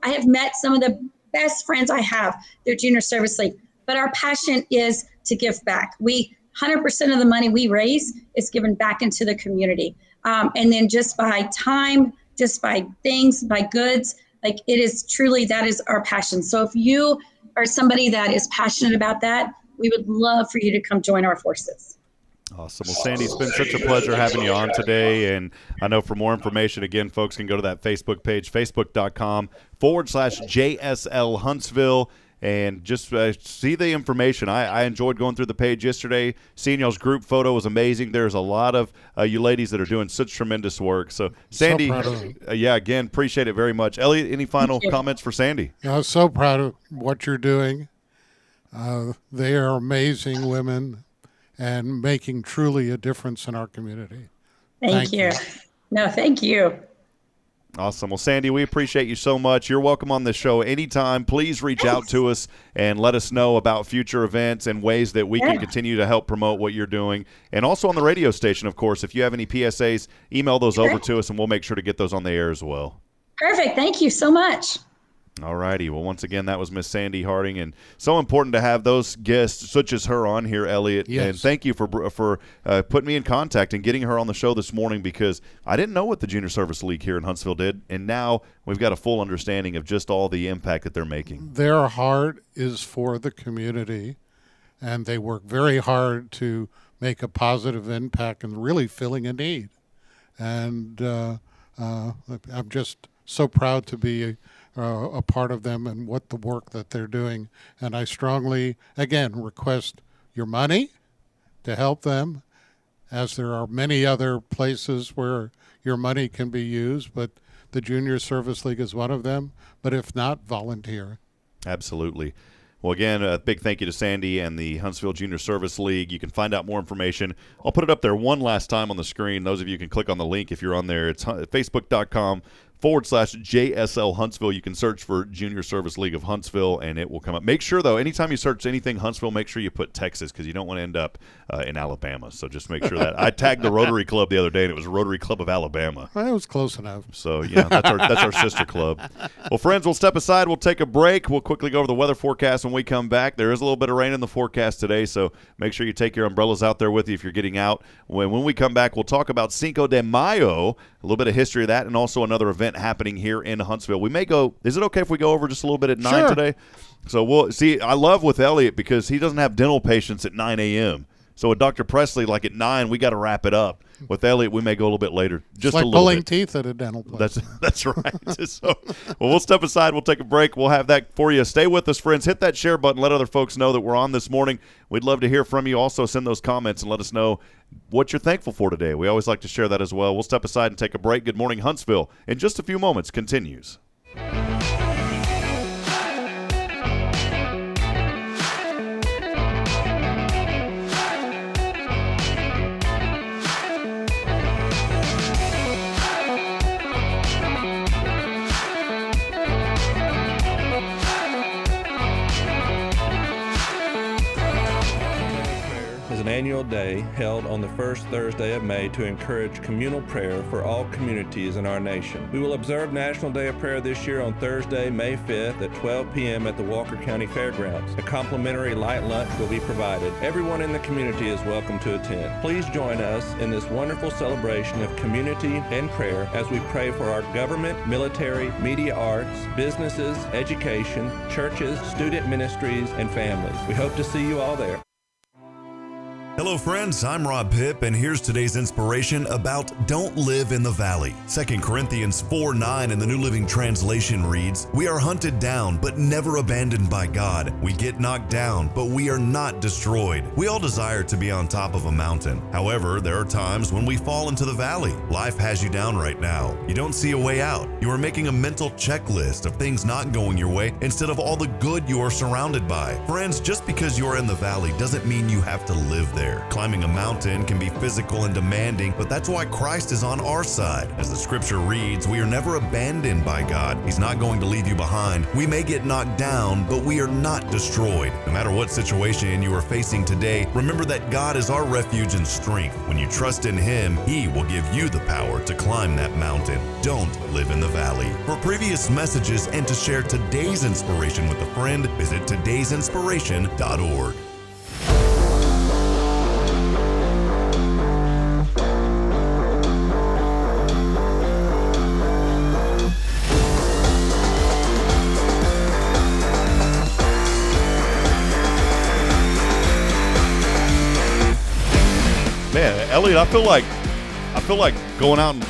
[SPEAKER 10] I have met some of the best friends I have through Junior Service League, but our passion is to give back. 100% of the money we raise is given back into the community. And then just by time, just by things, by goods, like it is truly, that is our passion. So if you are somebody that is passionate about that, we would love for you to come join our forces.
[SPEAKER 4] Awesome. Well, Sandee, it's been such a pleasure having you on today. And I know for more information, again, folks can go to that Facebook page, facebook.com/JSL Huntsville, and just see the information. I enjoyed going through the page yesterday. Seeing y'all's group photo was amazing. There's a lot of you ladies that are doing such tremendous work. So, Sandee, again, appreciate it very much. Elliott, any final comments for Sandee?
[SPEAKER 5] I'm so proud of what you're doing. They are amazing women and making truly a difference in our community.
[SPEAKER 10] Thank you. No, thank you.
[SPEAKER 4] Awesome. Well, Sandee, we appreciate you so much. You're welcome on this show anytime. Please reach out to us and let us know about future events and ways that we can continue to help promote what you're doing. And also on the radio station, of course, if you have any PSAs, email those over to us, and we'll make sure to get those on the air as well.
[SPEAKER 10] Perfect. Thank you so much.
[SPEAKER 4] All righty. Well, once again, that was Miss Sandee Harding, and so important to have those guests such as her on here, Elliott.
[SPEAKER 5] Yes.
[SPEAKER 4] And thank you for putting me in contact and getting her on the show this morning, because I didn't know what the Junior Service League here in Huntsville did, and now we've got a full understanding of just all the impact that they're making.
[SPEAKER 5] Their heart is for the community, and they work very hard to make a positive impact and really filling a need. And I'm just so proud to be a part of them and what the work that they're doing. And I strongly, again, request your money to help them, as there are many other places where your money can be used, but the Junior Service League is one of them. But if not, volunteer.
[SPEAKER 4] Absolutely. Well, again, a big thank you to Sandee and the Huntsville Junior Service League. You can find out more information. I'll put it up there one last time on the screen. Those of you can click on the link if you're on there. It's facebook.com/JSL Huntsville. You can search for Junior Service League of Huntsville, and it will come up. Make sure, though, anytime you search anything Huntsville, make sure you put Texas, because you don't want to end up in Alabama. So just make sure that. I tagged the Rotary Club the other day, and it was Rotary Club of Alabama.
[SPEAKER 5] Well, it was close enough.
[SPEAKER 4] So, yeah, that's our sister club. Well, friends, we'll step aside. We'll take a break. We'll quickly go over the weather forecast when we come back. There is a little bit of rain in the forecast today, so make sure you take your umbrellas out there with you if you're getting out. When we come back, we'll talk about Cinco de Mayo, a little bit of history of that, and also another event happening here in Huntsville. We may go, is it okay if we go over just a little bit at 9 today? So we'll see. I love with Elliott because he doesn't have dental patients at 9 a.m. So with Dr. Presley, like at 9, we got to wrap it up. With Elliott, we may go a little bit later. Just
[SPEAKER 5] like
[SPEAKER 4] a little
[SPEAKER 5] pulling
[SPEAKER 4] bit.
[SPEAKER 5] teeth at a dental place.
[SPEAKER 4] That's right. So, well, we'll step aside. We'll take a break. We'll have that for you. Stay with us, friends. Hit that share button. Let other folks know that we're on this morning. We'd love to hear from you. Also, send those comments and let us know what you're thankful for today. We always like to share that as well. We'll step aside and take a break. Good morning, Huntsville. In just a few moments, continues.
[SPEAKER 11] Is an an annual day held on the first Thursday of May to encourage communal prayer for all communities in our nation. We will observe National Day of Prayer this year on Thursday, May 5th at 12 p.m. at the Walker County Fairgrounds. A complimentary light lunch will be provided. Everyone in the community is welcome to attend. Please join us in this wonderful celebration of community and prayer as we pray for our government, military, media arts, businesses, education, churches, student ministries, and families. We hope to see you all there.
[SPEAKER 3] Hello friends, I'm Rob Hipp, and here's today's inspiration about don't live in the valley. 2 Corinthians 4:9 in the New Living Translation reads, "We are hunted down, but never abandoned by God. We get knocked down, but we are not destroyed." We all desire to be on top of a mountain. However, there are times when we fall into the valley. Life has you down right now. You don't see a way out. You are making a mental checklist of things not going your way instead of all the good you are surrounded by. Friends, just because you are in the valley doesn't mean you have to live there. Climbing a mountain can be physical and demanding, but that's why Christ is on our side. As the scripture reads, we are never abandoned by God. He's not going to leave you behind. We may get knocked down, but we are not destroyed. No matter what situation you are facing today, remember that God is our refuge and strength. When you trust in Him, He will give you the power to climb that mountain. Don't live in the valley. For previous messages and to share today's inspiration with a friend, visit today'sinspiration.org.
[SPEAKER 4] Man, Elliott, I feel like going out and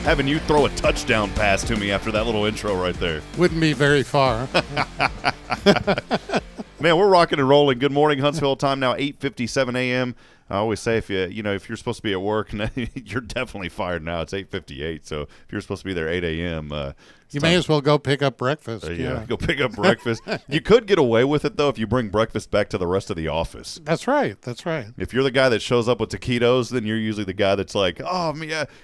[SPEAKER 4] having you throw a touchdown pass to me after that little intro right there.
[SPEAKER 5] Wouldn't be very far.
[SPEAKER 4] Man, we're rocking and rolling. Good morning, Huntsville. Time now 8:57 a.m. I always say if you're supposed to be at work, you're definitely fired now. It's 8:58, so if you're supposed to be there 8 a.m.,
[SPEAKER 5] you may as well go pick up breakfast.
[SPEAKER 4] Yeah, go pick up breakfast. You could get away with it, though, if you bring breakfast back to the rest of the office.
[SPEAKER 5] That's right. That's right.
[SPEAKER 4] If you're the guy that shows up with taquitos, then you're usually the guy that's like, oh,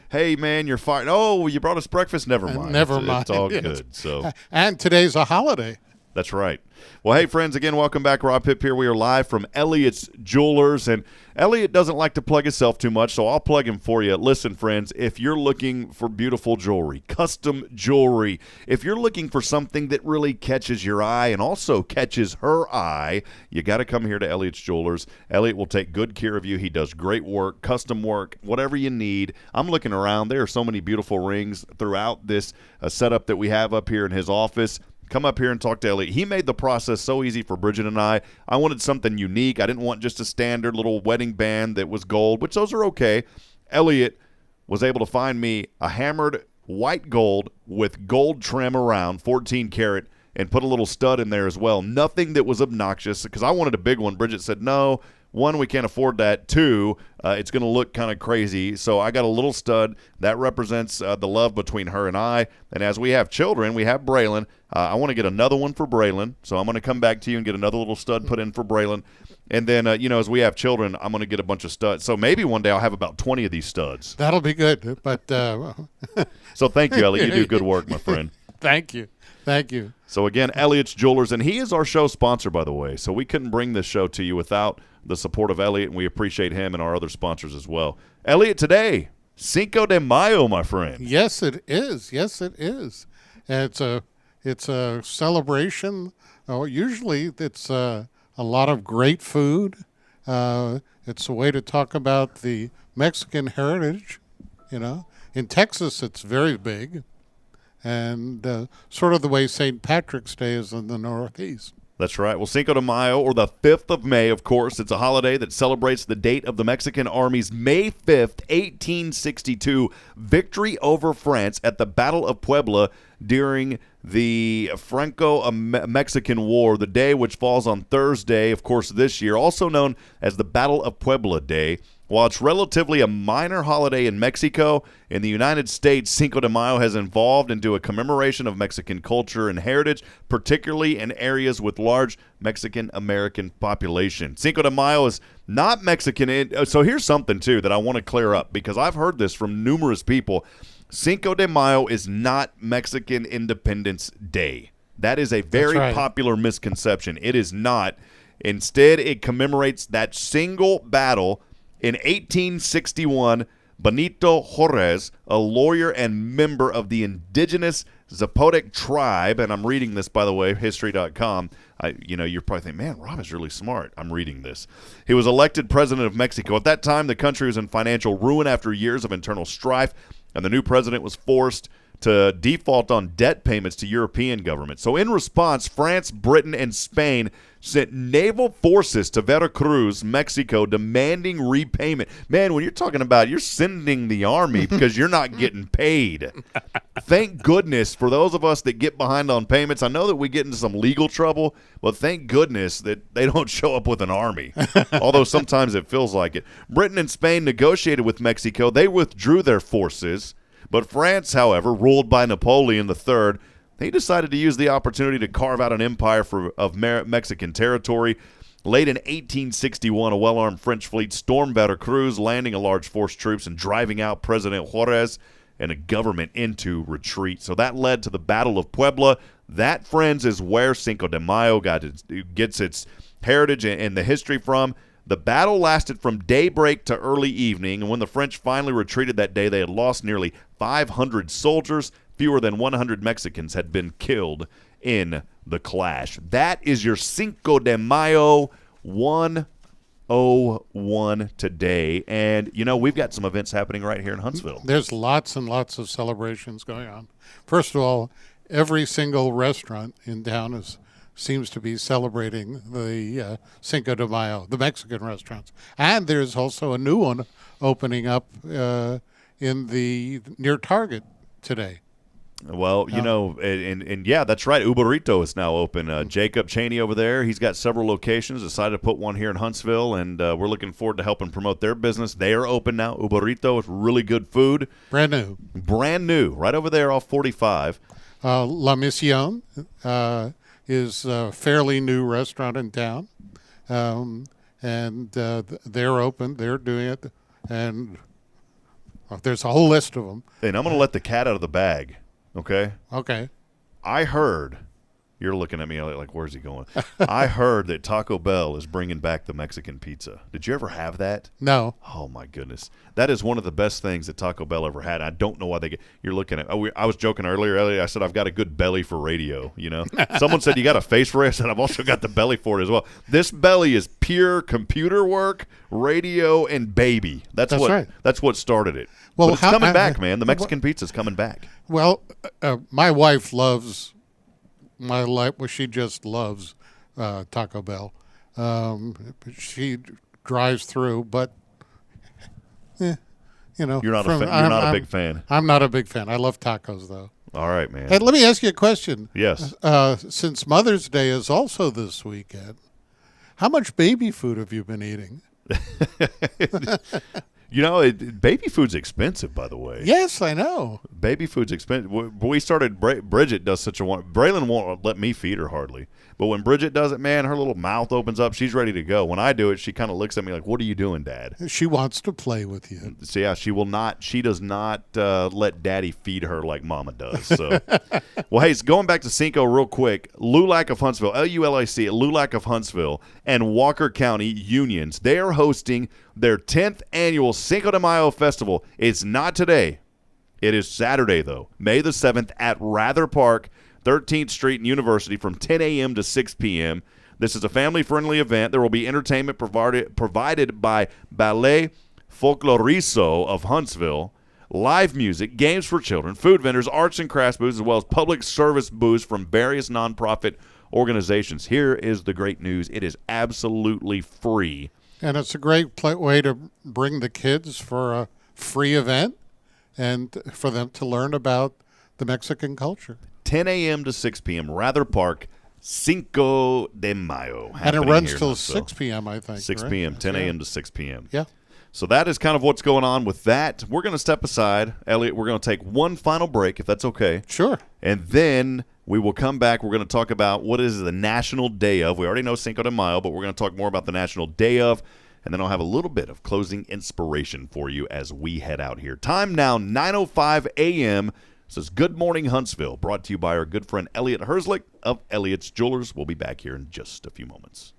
[SPEAKER 4] hey, man, you're fired. Oh, you brought us breakfast? Never mind.
[SPEAKER 5] Never mind.
[SPEAKER 4] It's all
[SPEAKER 5] Yes.
[SPEAKER 4] good. So,
[SPEAKER 5] and today's a holiday.
[SPEAKER 4] That's right. Well, hey, friends, again, welcome back. Rob Hipp here. We are live from Elliott's Jewelers, and Elliott doesn't like to plug himself too much, so I'll plug him for you. Listen, friends, if you're looking for beautiful jewelry, custom jewelry, if you're looking for something that really catches your eye and also catches her eye, you got to come here to Elliott's Jewelers. Elliott will take good care of you. He does great work, custom work, whatever you need. I'm looking around. There are so many beautiful rings throughout this setup that we have up here in his office. Come up here and talk to Elliott. He made the process so easy for Bridget and I. I wanted something unique. I didn't want just a standard little wedding band that was gold, which those are okay. Elliott was able to find me a hammered white gold with gold trim around, 14 karat, and put a little stud in there as well. Nothing that was obnoxious because I wanted a big one. Bridget said, no. One, we can't afford that. Two, it's going to look kind of crazy. So I got a little stud that represents the love between her and I. And as we have children, we have Braylon. I want to get another one for Braylon. So I'm going to come back to you and get another little stud put in for Braylon. And then, as we have children, I'm going to get a bunch of studs. So maybe one day I'll have about 20 of these studs.
[SPEAKER 5] That'll be good. But
[SPEAKER 4] So thank you, Elliott. You do good work, my friend.
[SPEAKER 5] Thank you. Thank you.
[SPEAKER 4] So again, Elliott's Jewelers, and he is our show sponsor, by the way. So we couldn't bring this show to you without the support of Elliott, and we appreciate him and our other sponsors as well. Elliott, today, Cinco de Mayo, my friend.
[SPEAKER 5] Yes, it is. Yes, it is. And it's a celebration. Usually it's a lot of great food. It's a way to talk about the Mexican heritage. In Texas, it's very big. And sort of the way St. Patrick's Day is in the Northeast.
[SPEAKER 4] That's right. Well, Cinco de Mayo, or the 5th of May, of course, it's a holiday that celebrates the date of the Mexican Army's May 5th, 1862 victory over France at the Battle of Puebla during the Franco-Mexican War, the day which falls on Thursday, of course, this year, also known as the Battle of Puebla Day. While it's relatively a minor holiday in Mexico, in the United States, Cinco de Mayo has evolved into a commemoration of Mexican culture and heritage, particularly in areas with large Mexican-American population. Cinco de Mayo is not Mexican. So here's something, too, that I want to clear up, because I've heard this from numerous people. Cinco de Mayo is not Mexican Independence Day. That is a very popular misconception. It is not. Instead, it commemorates that single battle in 1861. Benito Juarez, a lawyer and member of the indigenous Zapotec tribe, and I'm reading this, by the way, history.com. You're probably thinking, man, Rob is really smart. I'm reading this. He was elected president of Mexico. At that time, the country was in financial ruin after years of internal strife, and the new president was forced to default on debt payments to European governments. So in response, France, Britain, and Spain sent naval forces to Veracruz, Mexico, demanding repayment. Man, when you're talking about you're sending the army because you're not getting paid. Thank goodness for those of us that get behind on payments. I know that we get into some legal trouble, but thank goodness that they don't show up with an army, although sometimes it feels like it. Britain and Spain negotiated with Mexico. They withdrew their forces. But France, however, ruled by Napoleon III, he decided to use the opportunity to carve out an empire of Mexican territory. Late in 1861, a well-armed French fleet stormed Veracruz, landing a large force of troops and driving out President Juarez and a government into retreat. So that led to the Battle of Puebla. That, friends, is where Cinco de Mayo gets its heritage and the history from. The battle lasted from daybreak to early evening, and when the French finally retreated that day, they had lost nearly 500 soldiers. Fewer than 100 Mexicans had been killed in the clash. That is your Cinco de Mayo 101 today. And, we've got some events happening right here in Huntsville.
[SPEAKER 5] There's lots and lots of celebrations going on. First of all, every single restaurant in town seems to be celebrating the Cinco de Mayo, the Mexican restaurants. And there's also a new one opening up near Target today.
[SPEAKER 4] Well, and yeah, that's right. Uberito is now open. Jacob Cheney over there, he's got several locations, decided to put one here in Huntsville, and we're looking forward to helping promote their business. They are open now. Uberito is really good food.
[SPEAKER 5] Brand new. Right
[SPEAKER 4] over there off 45.
[SPEAKER 5] La Misión is a fairly new restaurant in town, and they're open. They're doing it, and there's a whole list of them.
[SPEAKER 4] And I'm going to let the cat out of the bag, okay?
[SPEAKER 5] Okay.
[SPEAKER 4] I heard, you're looking at me like, where's he going? I heard that Taco Bell is bringing back the Mexican pizza. Did you ever have that?
[SPEAKER 5] No.
[SPEAKER 4] Oh, my goodness. That is one of the best things that Taco Bell ever had. I don't know why you're looking at. I was joking earlier, Elliot. I said, I've got a good belly for radio, Someone said, you got a face for it? I said, I've also got the belly for it as well. This belly is pure computer work, radio, and baby. That's right. That's what started it. Well, but it's coming back, man. The Mexican pizza's coming back.
[SPEAKER 5] Well, my wife loves she just loves Taco Bell. She drives through, but
[SPEAKER 4] you're not a big fan.
[SPEAKER 5] I'm not a big fan. I love tacos, though.
[SPEAKER 4] All right, man.
[SPEAKER 5] Hey, let me ask you a question.
[SPEAKER 4] Yes.
[SPEAKER 5] Since Mother's Day is also this weekend, how much baby food have you been eating?
[SPEAKER 4] Baby food's expensive, by the way.
[SPEAKER 5] Yes, I know.
[SPEAKER 4] Baby food's expensive. We started, Bridget does such a one. Braylon won't let me feed her hardly. But when Bridget does it, man, her little mouth opens up. She's ready to go. When I do it, she kind of looks at me like, what are you doing, Dad?
[SPEAKER 5] She wants to play with you.
[SPEAKER 4] So, yeah, she does not let Daddy feed her like Mama does. So, well, hey, so going back to Cinco real quick, LULAC of Huntsville, LULAC, LULAC of Huntsville, and Walker County unions, they are hosting their 10th annual Cinco de Mayo festival. It's not today. It is Saturday, though, May the 7th at Rather Park, 13th Street and University from 10 a.m. to 6 p.m. This is a family-friendly event. There will be entertainment provided by Ballet Folklorizo of Huntsville, live music, games for children, food vendors, arts and crafts booths, as well as public service booths from various nonprofit organizations. Here is the great news. It is absolutely free.
[SPEAKER 5] And it's a great way to bring the kids for a free event and for them to learn about the Mexican culture.
[SPEAKER 4] 10 a.m. to 6 p.m., Rather Park, Cinco de Mayo.
[SPEAKER 5] And it runs till 6 p.m., I think.
[SPEAKER 4] 6 p.m., 10 a.m. to 6 p.m.
[SPEAKER 5] Yeah.
[SPEAKER 4] So that is kind of what's going on with that. We're going to step aside. Elliot, we're going to take one final break, if that's okay.
[SPEAKER 5] Sure.
[SPEAKER 4] And then we will come back. We're going to talk about what is the National Day of. We already know Cinco de Mayo, but we're going to talk more about the National Day of. And then I'll have a little bit of closing inspiration for you as we head out here. Time now, 9:05 a.m., This is Good Morning Huntsville, brought to you by our good friend Elliott Herzlich of Elliott's Jewelers. We'll be back here in just a few moments.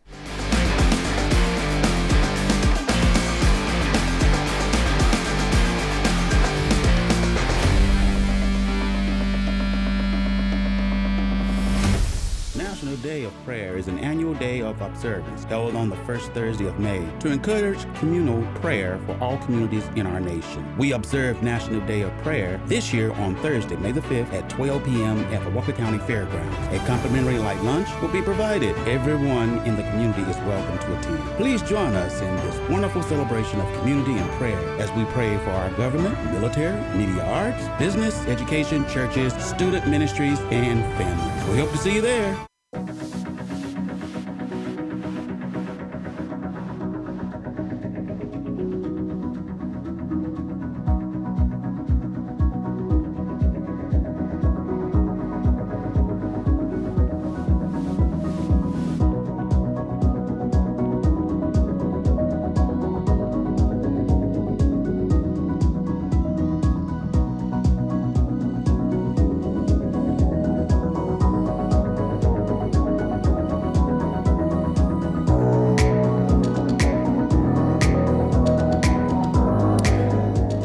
[SPEAKER 9] Prayer is an annual day of observance held on the first Thursday of May to encourage communal prayer for all communities in our nation. We observe National Day of Prayer this year on Thursday, May the 5th at 12 p.m. at the Walker County Fairgrounds. A complimentary light lunch will be provided. Everyone in the community is welcome to attend. Please join us in this wonderful celebration of community and prayer as we pray for our government, military, media arts, business, education, churches, student ministries, and families. We hope to see you there.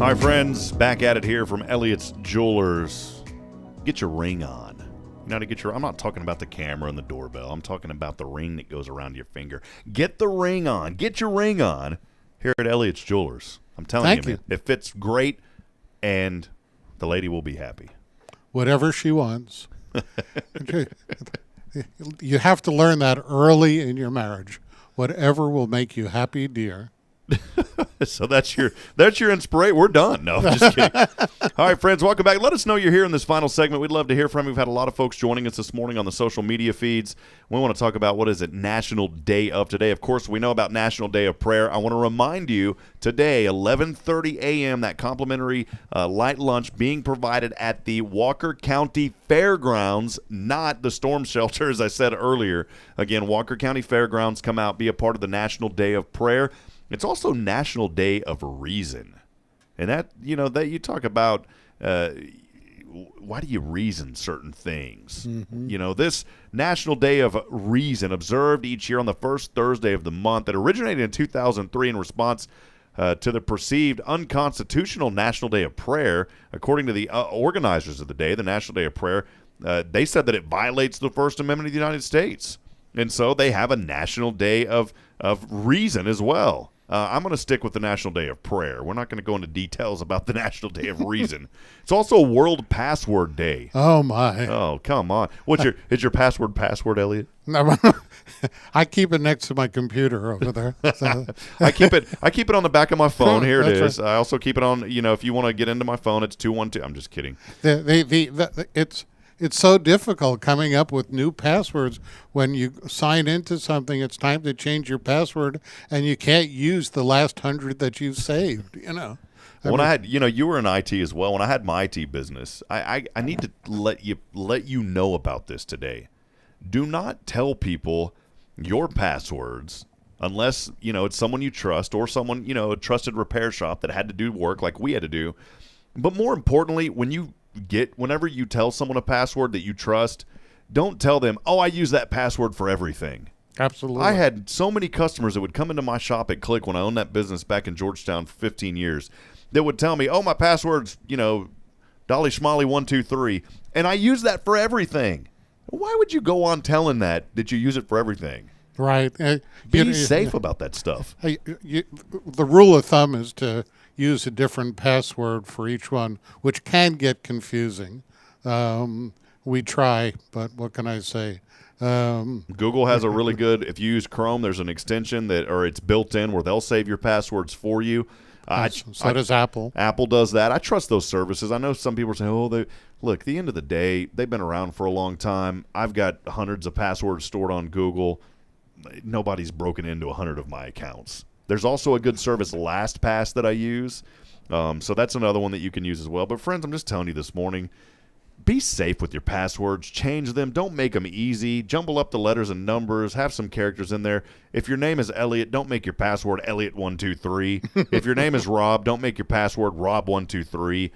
[SPEAKER 4] All right, friends, back at it here from Elliott's Jewelers. Get your ring on. You know how to get your... I'm not talking about the camera and the doorbell. I'm talking about the ring that goes around your finger. Get the ring on. Get your ring on here at Elliott's Jewelers. I'm telling you, man, it fits great, and the lady will be happy.
[SPEAKER 5] Whatever she wants. You have to learn that early in your marriage. Whatever will make you happy, dear.
[SPEAKER 4] So that's your inspiration. We're done. No, I'm just kidding. All right, friends, welcome back. Let us know you're here in this final segment. We'd love to hear from you. We've had a lot of folks joining us this morning on the social media feeds. We want to talk about what is it, National Day of today. Of course, we know about National Day of Prayer. I want to remind you today, 11:30 a.m., that complimentary light lunch being provided at the Walker County Fairgrounds, not the storm shelter, as I said earlier. Again, Walker County Fairgrounds, come out, be a part of the National Day of Prayer. It's also National Day of Reason. And that, you know, that you talk about why do you reason certain things? Mm-hmm. You know, this National Day of Reason, observed each year on the first Thursday of the month, that originated in 2003 in response to the perceived unconstitutional National Day of Prayer. According to the organizers of the day, the National Day of Prayer, they said that it violates the First Amendment of the United States. And so they have a National Day of Reason as well. I'm going to stick with the National Day of Prayer. We're not going to go into details about the National Day of Reason. It's also World Password Day.
[SPEAKER 5] Oh, my.
[SPEAKER 4] Oh, come on. Is your password, Elliott?
[SPEAKER 5] No, I keep it next to my computer over there. So.
[SPEAKER 4] I keep it on the back of my phone. Here it is.
[SPEAKER 5] Right.
[SPEAKER 4] I also keep it on, you know, if you want to get into my phone, it's 212. I'm just kidding.
[SPEAKER 5] It's so difficult coming up with new passwords. When you sign into something, it's time to change your password, and you can't use the last 100 that you've saved, you know.
[SPEAKER 4] When I had, you know, you were in IT as well. When I had my IT business, I need to let you know about this today. Do not tell people your passwords unless, you know, it's someone you trust or someone, you know, a trusted repair shop that had to do work like we had to do. But more importantly, whenever you tell someone a password that you trust, don't tell them, oh, I use that password for everything.
[SPEAKER 5] Absolutely.
[SPEAKER 4] I had so many customers that would come into my shop at Click when I owned that business back in Georgetown for 15 years that would tell me, oh, my password's, you know, Dolly Schmolly 123, and I use that for everything. Why would you go on telling that you use it for everything?
[SPEAKER 5] Right.
[SPEAKER 4] Be safe about that stuff.
[SPEAKER 5] The rule of thumb is to use a different password for each one, which can get confusing. We try, but what can I say?
[SPEAKER 4] Google has a really good, if you use Chrome, there's an extension or it's built in where they'll save your passwords for you.
[SPEAKER 5] So does Apple.
[SPEAKER 4] Apple does that. I trust those services. I know some people are saying, look, at the end of the day, they've been around for a long time. I've got hundreds of passwords stored on Google. Nobody's broken into 100 of my accounts. There's also a good service, LastPass, that I use. So that's another one that you can use as well. But friends, I'm just telling you this morning, be safe with your passwords. Change them. Don't make them easy. Jumble up the letters and numbers. Have some characters in there. If your name is Elliott, don't make your password Elliott123. If your name is Rob, don't make your password Rob123.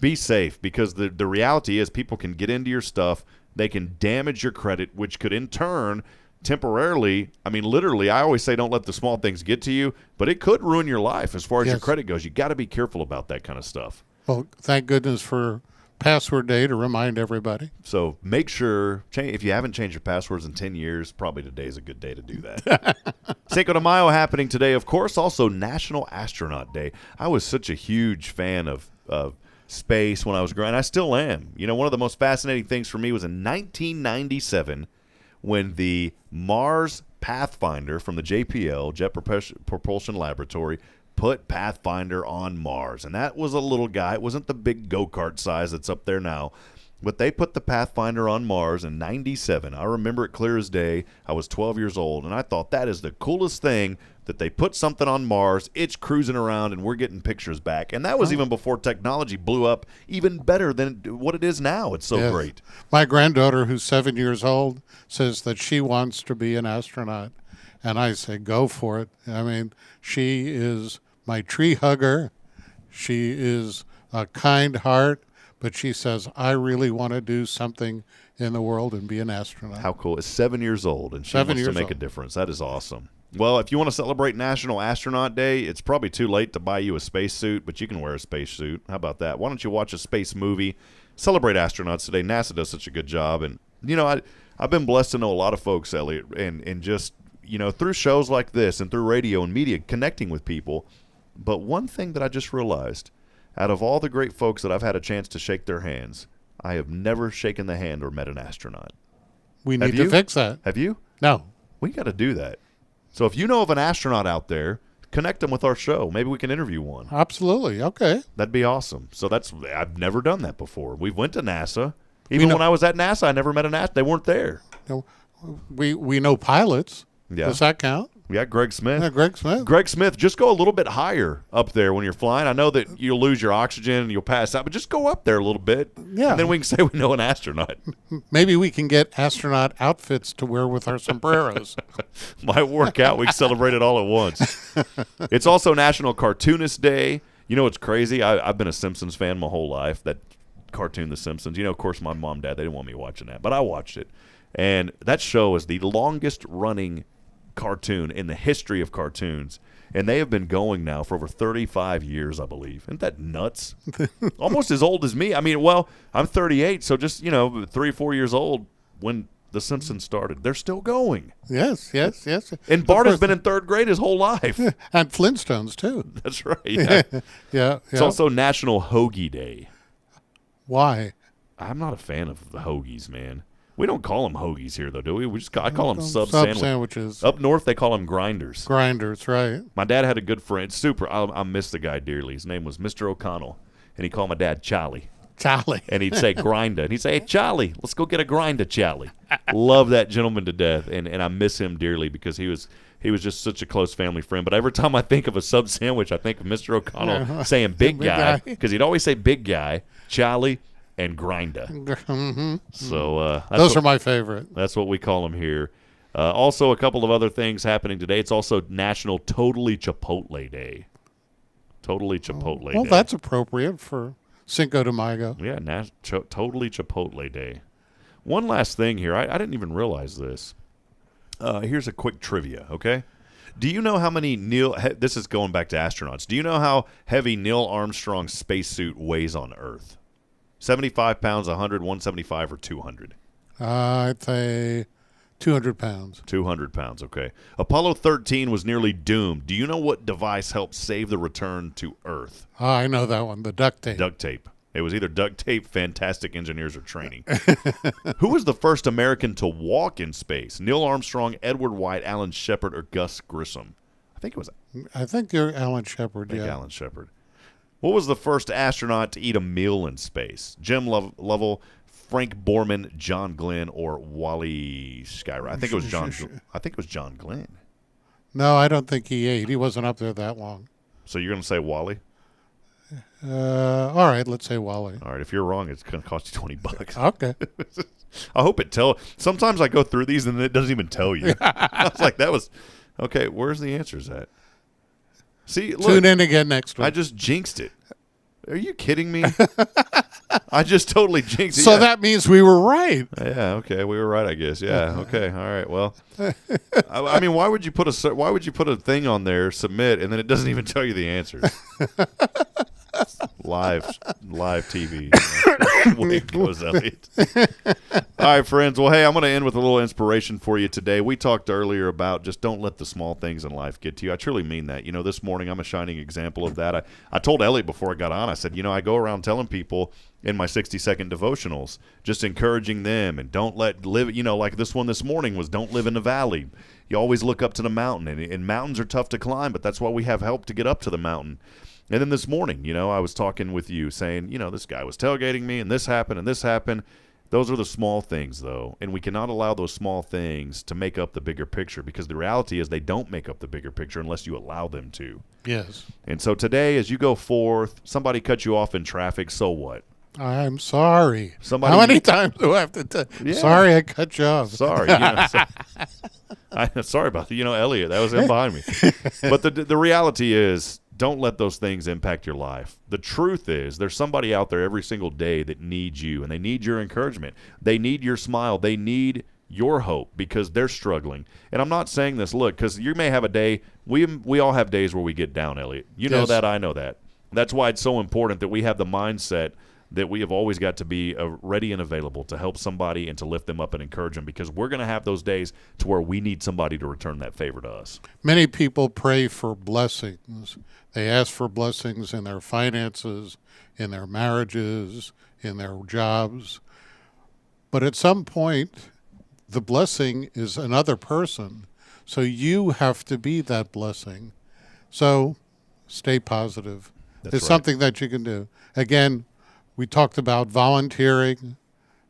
[SPEAKER 4] Be safe, because the reality is people can get into your stuff. They can damage your credit, which could in turn temporarily, I mean, literally, I always say don't let the small things get to you, but it could ruin your life as far as your credit goes. You got to be careful about that kind of stuff.
[SPEAKER 5] Well, thank goodness for password day to remind everybody.
[SPEAKER 4] So make sure, if you haven't changed your passwords in 10 years, probably today's a good day to do that. Cinco de Mayo happening today, of course. Also National Astronaut Day. I was such a huge fan of space when I was growing. I still am. You know, one of the most fascinating things for me was in 1997 when the Mars Pathfinder from the JPL, Jet Propulsion Laboratory, put Pathfinder on Mars. And that was a little guy. It wasn't the big go-kart size that's up there now. But they put the Pathfinder on Mars in 97. I remember it clear as day. I was 12 years old, and I thought that is the coolest thing, that they put something on Mars, it's cruising around, and we're getting pictures back. And that was even before technology blew up even better than what it is now. It's so great.
[SPEAKER 5] My granddaughter, who's 7 years old, says that she wants to be an astronaut. And I say, go for it. I mean, she is my tree hugger. She is a kind heart. But she says, I really want to do something in the world and be an astronaut.
[SPEAKER 4] How cool. It's 7 years old, and she wants to make a difference. That is awesome. Well, if you want to celebrate National Astronaut Day, it's probably too late to buy you a spacesuit, but you can wear a spacesuit. How about that? Why don't you watch a space movie? Celebrate astronauts today. NASA does such a good job. And, you know, I've been blessed to know a lot of folks, Elliott, and just, you know, through shows like this and through radio and media, connecting with people. But one thing that I just realized, out of all the great folks that I've had a chance to shake their hands, I have never shaken the hand or met an astronaut.
[SPEAKER 5] We need to fix that.
[SPEAKER 4] Have you?
[SPEAKER 5] No.
[SPEAKER 4] We got to do that. So if you know of an astronaut out there, connect them with our show. Maybe we can interview one.
[SPEAKER 5] Absolutely. Okay.
[SPEAKER 4] That'd be awesome. So I've never done that before. We went to NASA. Even when I was at NASA, I never met an astronaut. They weren't there.
[SPEAKER 5] No, we know pilots.
[SPEAKER 4] Yeah.
[SPEAKER 5] Does that count?
[SPEAKER 4] Yeah, Greg Smith.
[SPEAKER 5] Yeah, Greg Smith.
[SPEAKER 4] Greg Smith, just go a little bit higher up there when you're flying. I know that you'll lose your oxygen and you'll pass out, but just go up there a little bit.
[SPEAKER 5] Yeah.
[SPEAKER 4] And then we can say we know an astronaut.
[SPEAKER 5] Maybe we can get astronaut outfits to wear with our sombreros.
[SPEAKER 4] Might work out. We can celebrate it all at once. It's also National Cartoonist Day. You know what's crazy? I've been a Simpsons fan my whole life. That cartoon, The Simpsons. You know, of course, my mom and dad, they didn't want me watching that, but I watched it. And that show is the longest running cartoon in the history of cartoons, and they have been going now for over 35 years, I believe. Isn't that nuts? Almost as old as me. I mean, well, I'm 38, so just, 3 or 4 years old when The Simpsons started. They're still going.
[SPEAKER 5] Yes.
[SPEAKER 4] And Bart has been in third grade his whole life.
[SPEAKER 5] And Flintstones, too.
[SPEAKER 4] That's right. Yeah.
[SPEAKER 5] Yeah.
[SPEAKER 4] It's also National Hoagie Day.
[SPEAKER 5] Why?
[SPEAKER 4] I'm not a fan of the hoagies, man. We don't call them hoagies here, though, do we? I call them sub
[SPEAKER 5] sandwiches.
[SPEAKER 4] Up north, they call them grinders.
[SPEAKER 5] Grinders, right.
[SPEAKER 4] My dad had a good friend, I miss the guy dearly. His name was Mr. O'Connell, and he called my dad Charlie.
[SPEAKER 5] Charlie.
[SPEAKER 4] And he'd say grinder. And he'd say, hey, Charlie, let's go get a grinder, Charlie. Love that gentleman to death, and I miss him dearly because he was just such a close family friend. But every time I think of a sub sandwich, I think of Mr. O'Connell saying big guy, because he'd always say big guy, Charlie, and grinder.
[SPEAKER 5] Mm-hmm.
[SPEAKER 4] So
[SPEAKER 5] those are my favorite.
[SPEAKER 4] That's what we call them here. Also, a couple of other things happening today. It's also National Totally Chipotle Day. Totally Chipotle Day.
[SPEAKER 5] Well, that's appropriate for Cinco de Mayo.
[SPEAKER 4] Yeah, Totally Chipotle Day. One last thing here. I didn't even realize this. Here's a quick trivia, okay? Do you know how many this is going back to astronauts. Do you know how heavy Neil Armstrong's spacesuit weighs on Earth? 75 pounds, 100, 175, or 200?
[SPEAKER 5] I'd say 200 pounds.
[SPEAKER 4] 200 pounds, okay. Apollo 13 was nearly doomed. Do you know what device helped save the return to Earth?
[SPEAKER 5] I know that one, the duct tape.
[SPEAKER 4] Duct tape. It was either duct tape, fantastic engineers, or training. Who was the first American to walk in space? Neil Armstrong, Edward White, Alan Shepard, or Gus Grissom?
[SPEAKER 5] I think you're Alan Shepard,
[SPEAKER 4] yeah. Alan Shepard. What was the first astronaut to eat a meal in space? Jim Lovell, Frank Borman, John Glenn, or Wally Schirra? I think it was John Glenn.
[SPEAKER 5] No, I don't think he ate. He wasn't up there that long.
[SPEAKER 4] So you're going to say Wally?
[SPEAKER 5] All right, let's say Wally.
[SPEAKER 4] All right, if you're wrong, it's going to cost you $20.
[SPEAKER 5] Okay.
[SPEAKER 4] I hope it sometimes I go through these and it doesn't even tell you. I was like, okay, where's the answers at? See, look,
[SPEAKER 5] tune in again next week.
[SPEAKER 4] I just jinxed it. Are you kidding me? I just totally jinxed it.
[SPEAKER 5] So that means we were right.
[SPEAKER 4] Yeah, okay, we were right, I guess. Yeah, okay, all right. Well, I mean, why would you put a thing on there, submit, and then it doesn't even tell you the answers? Live TV. Way it goes, Elliott. All right, friends. Well, hey, I'm going to end with a little inspiration for you today. We talked earlier about just don't let the small things in life get to you. I truly mean that. You know, this morning I'm a shining example of that. I told Elliott before I got on, I said, you know, I go around telling people in my 60-second devotionals, just encouraging them and don't live, you know, like this one this morning was don't live in the valley. You always look up to the mountain, and mountains are tough to climb, but that's why we have help to get up to the mountain. And then this morning, you know, I was talking with you saying, you know, this guy was tailgating me and this happened and this happened. Those are the small things, though, and we cannot allow those small things to make up the bigger picture, because the reality is they don't make up the bigger picture unless you allow them to.
[SPEAKER 5] Yes.
[SPEAKER 4] And so today, as you go forth, somebody cut you off in traffic, so what?
[SPEAKER 5] I'm sorry.
[SPEAKER 4] Somebody,
[SPEAKER 5] how many times do I have to sorry I cut you off.
[SPEAKER 4] Sorry. You know, sorry about that. You know, Elliott, that was him behind me. But the reality is, don't let those things impact your life. The truth is, there's somebody out there every single day that needs you, and they need your encouragement. They need your smile. They need your hope, because they're struggling. And I'm not saying this, look, because you may have a day, we all have days where we get down, Elliott. You know that, I know that. That's why it's so important that we have the mindset that we have always got to be ready and available to help somebody and to lift them up and encourage them, because we're going to have those days to where we need somebody to return that favor to us.
[SPEAKER 5] Many people pray for blessings. They ask for blessings in their finances, in their marriages, in their jobs. But at some point, the blessing is another person. So you have to be that blessing. So stay positive. It's something that you can do. Again, we talked about volunteering.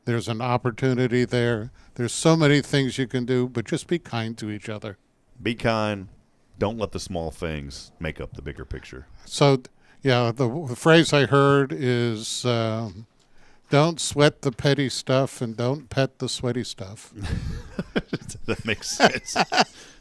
[SPEAKER 5] There's an opportunity there. There's so many things you can do, but just be kind to each other.
[SPEAKER 4] Be kind. Don't let the small things make up the bigger picture.
[SPEAKER 5] So, yeah, the phrase I heard is don't sweat the petty stuff and don't pet the sweaty stuff.
[SPEAKER 4] That makes sense.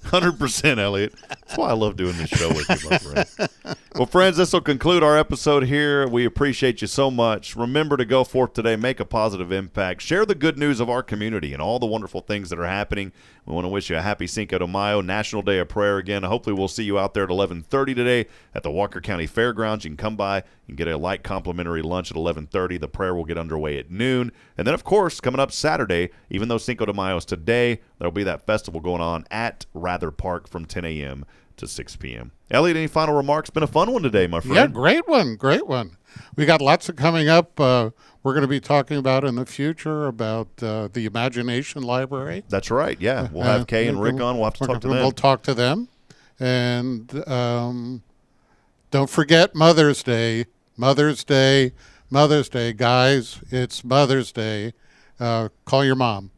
[SPEAKER 4] 100%, Elliott. That's why I love doing this show with you, my friend. Well, friends, this will conclude our episode here. We appreciate you so much. Remember to go forth today, make a positive impact, share the good news of our community and all the wonderful things that are happening. We want to wish you a happy Cinco de Mayo, National Day of Prayer again. Hopefully we'll see you out there at 11:30 today at the Walker County Fairgrounds. You can come by and get a light complimentary lunch at 11:30. The prayer will get underway at noon. And then, of course, coming up Saturday, even though Cinco de Mayo is today, there will be that festival going on at Rather Park from 10 a.m. to 6 p.m. Elliott, any final remarks? Been a fun one today, my friend.
[SPEAKER 5] Yeah, great one. We got lots of coming up. We're going to be talking about in the future about the Imagination Library.
[SPEAKER 4] That's right, yeah. We'll have Kay and Rick on. We'll have to talk to them.
[SPEAKER 5] We'll talk to them. And don't forget Mother's Day. Mother's Day. Guys, it's Mother's Day. Call your mom.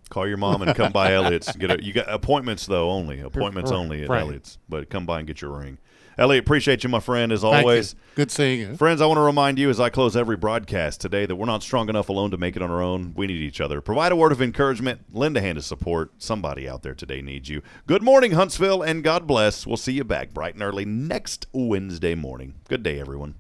[SPEAKER 4] Call your mom and come by Elliott's. You got appointments, though, only. Appointments only at Elliott's. But come by and get your ring. Elliott, appreciate you, my friend, as always.
[SPEAKER 5] Thank you. Good seeing you.
[SPEAKER 4] Friends, I want to remind you as I close every broadcast today that we're not strong enough alone to make it on our own. We need each other. Provide a word of encouragement. Lend a hand of support. Somebody out there today needs you. Good morning, Huntsville, and God bless. We'll see you back bright and early next Wednesday morning. Good day, everyone.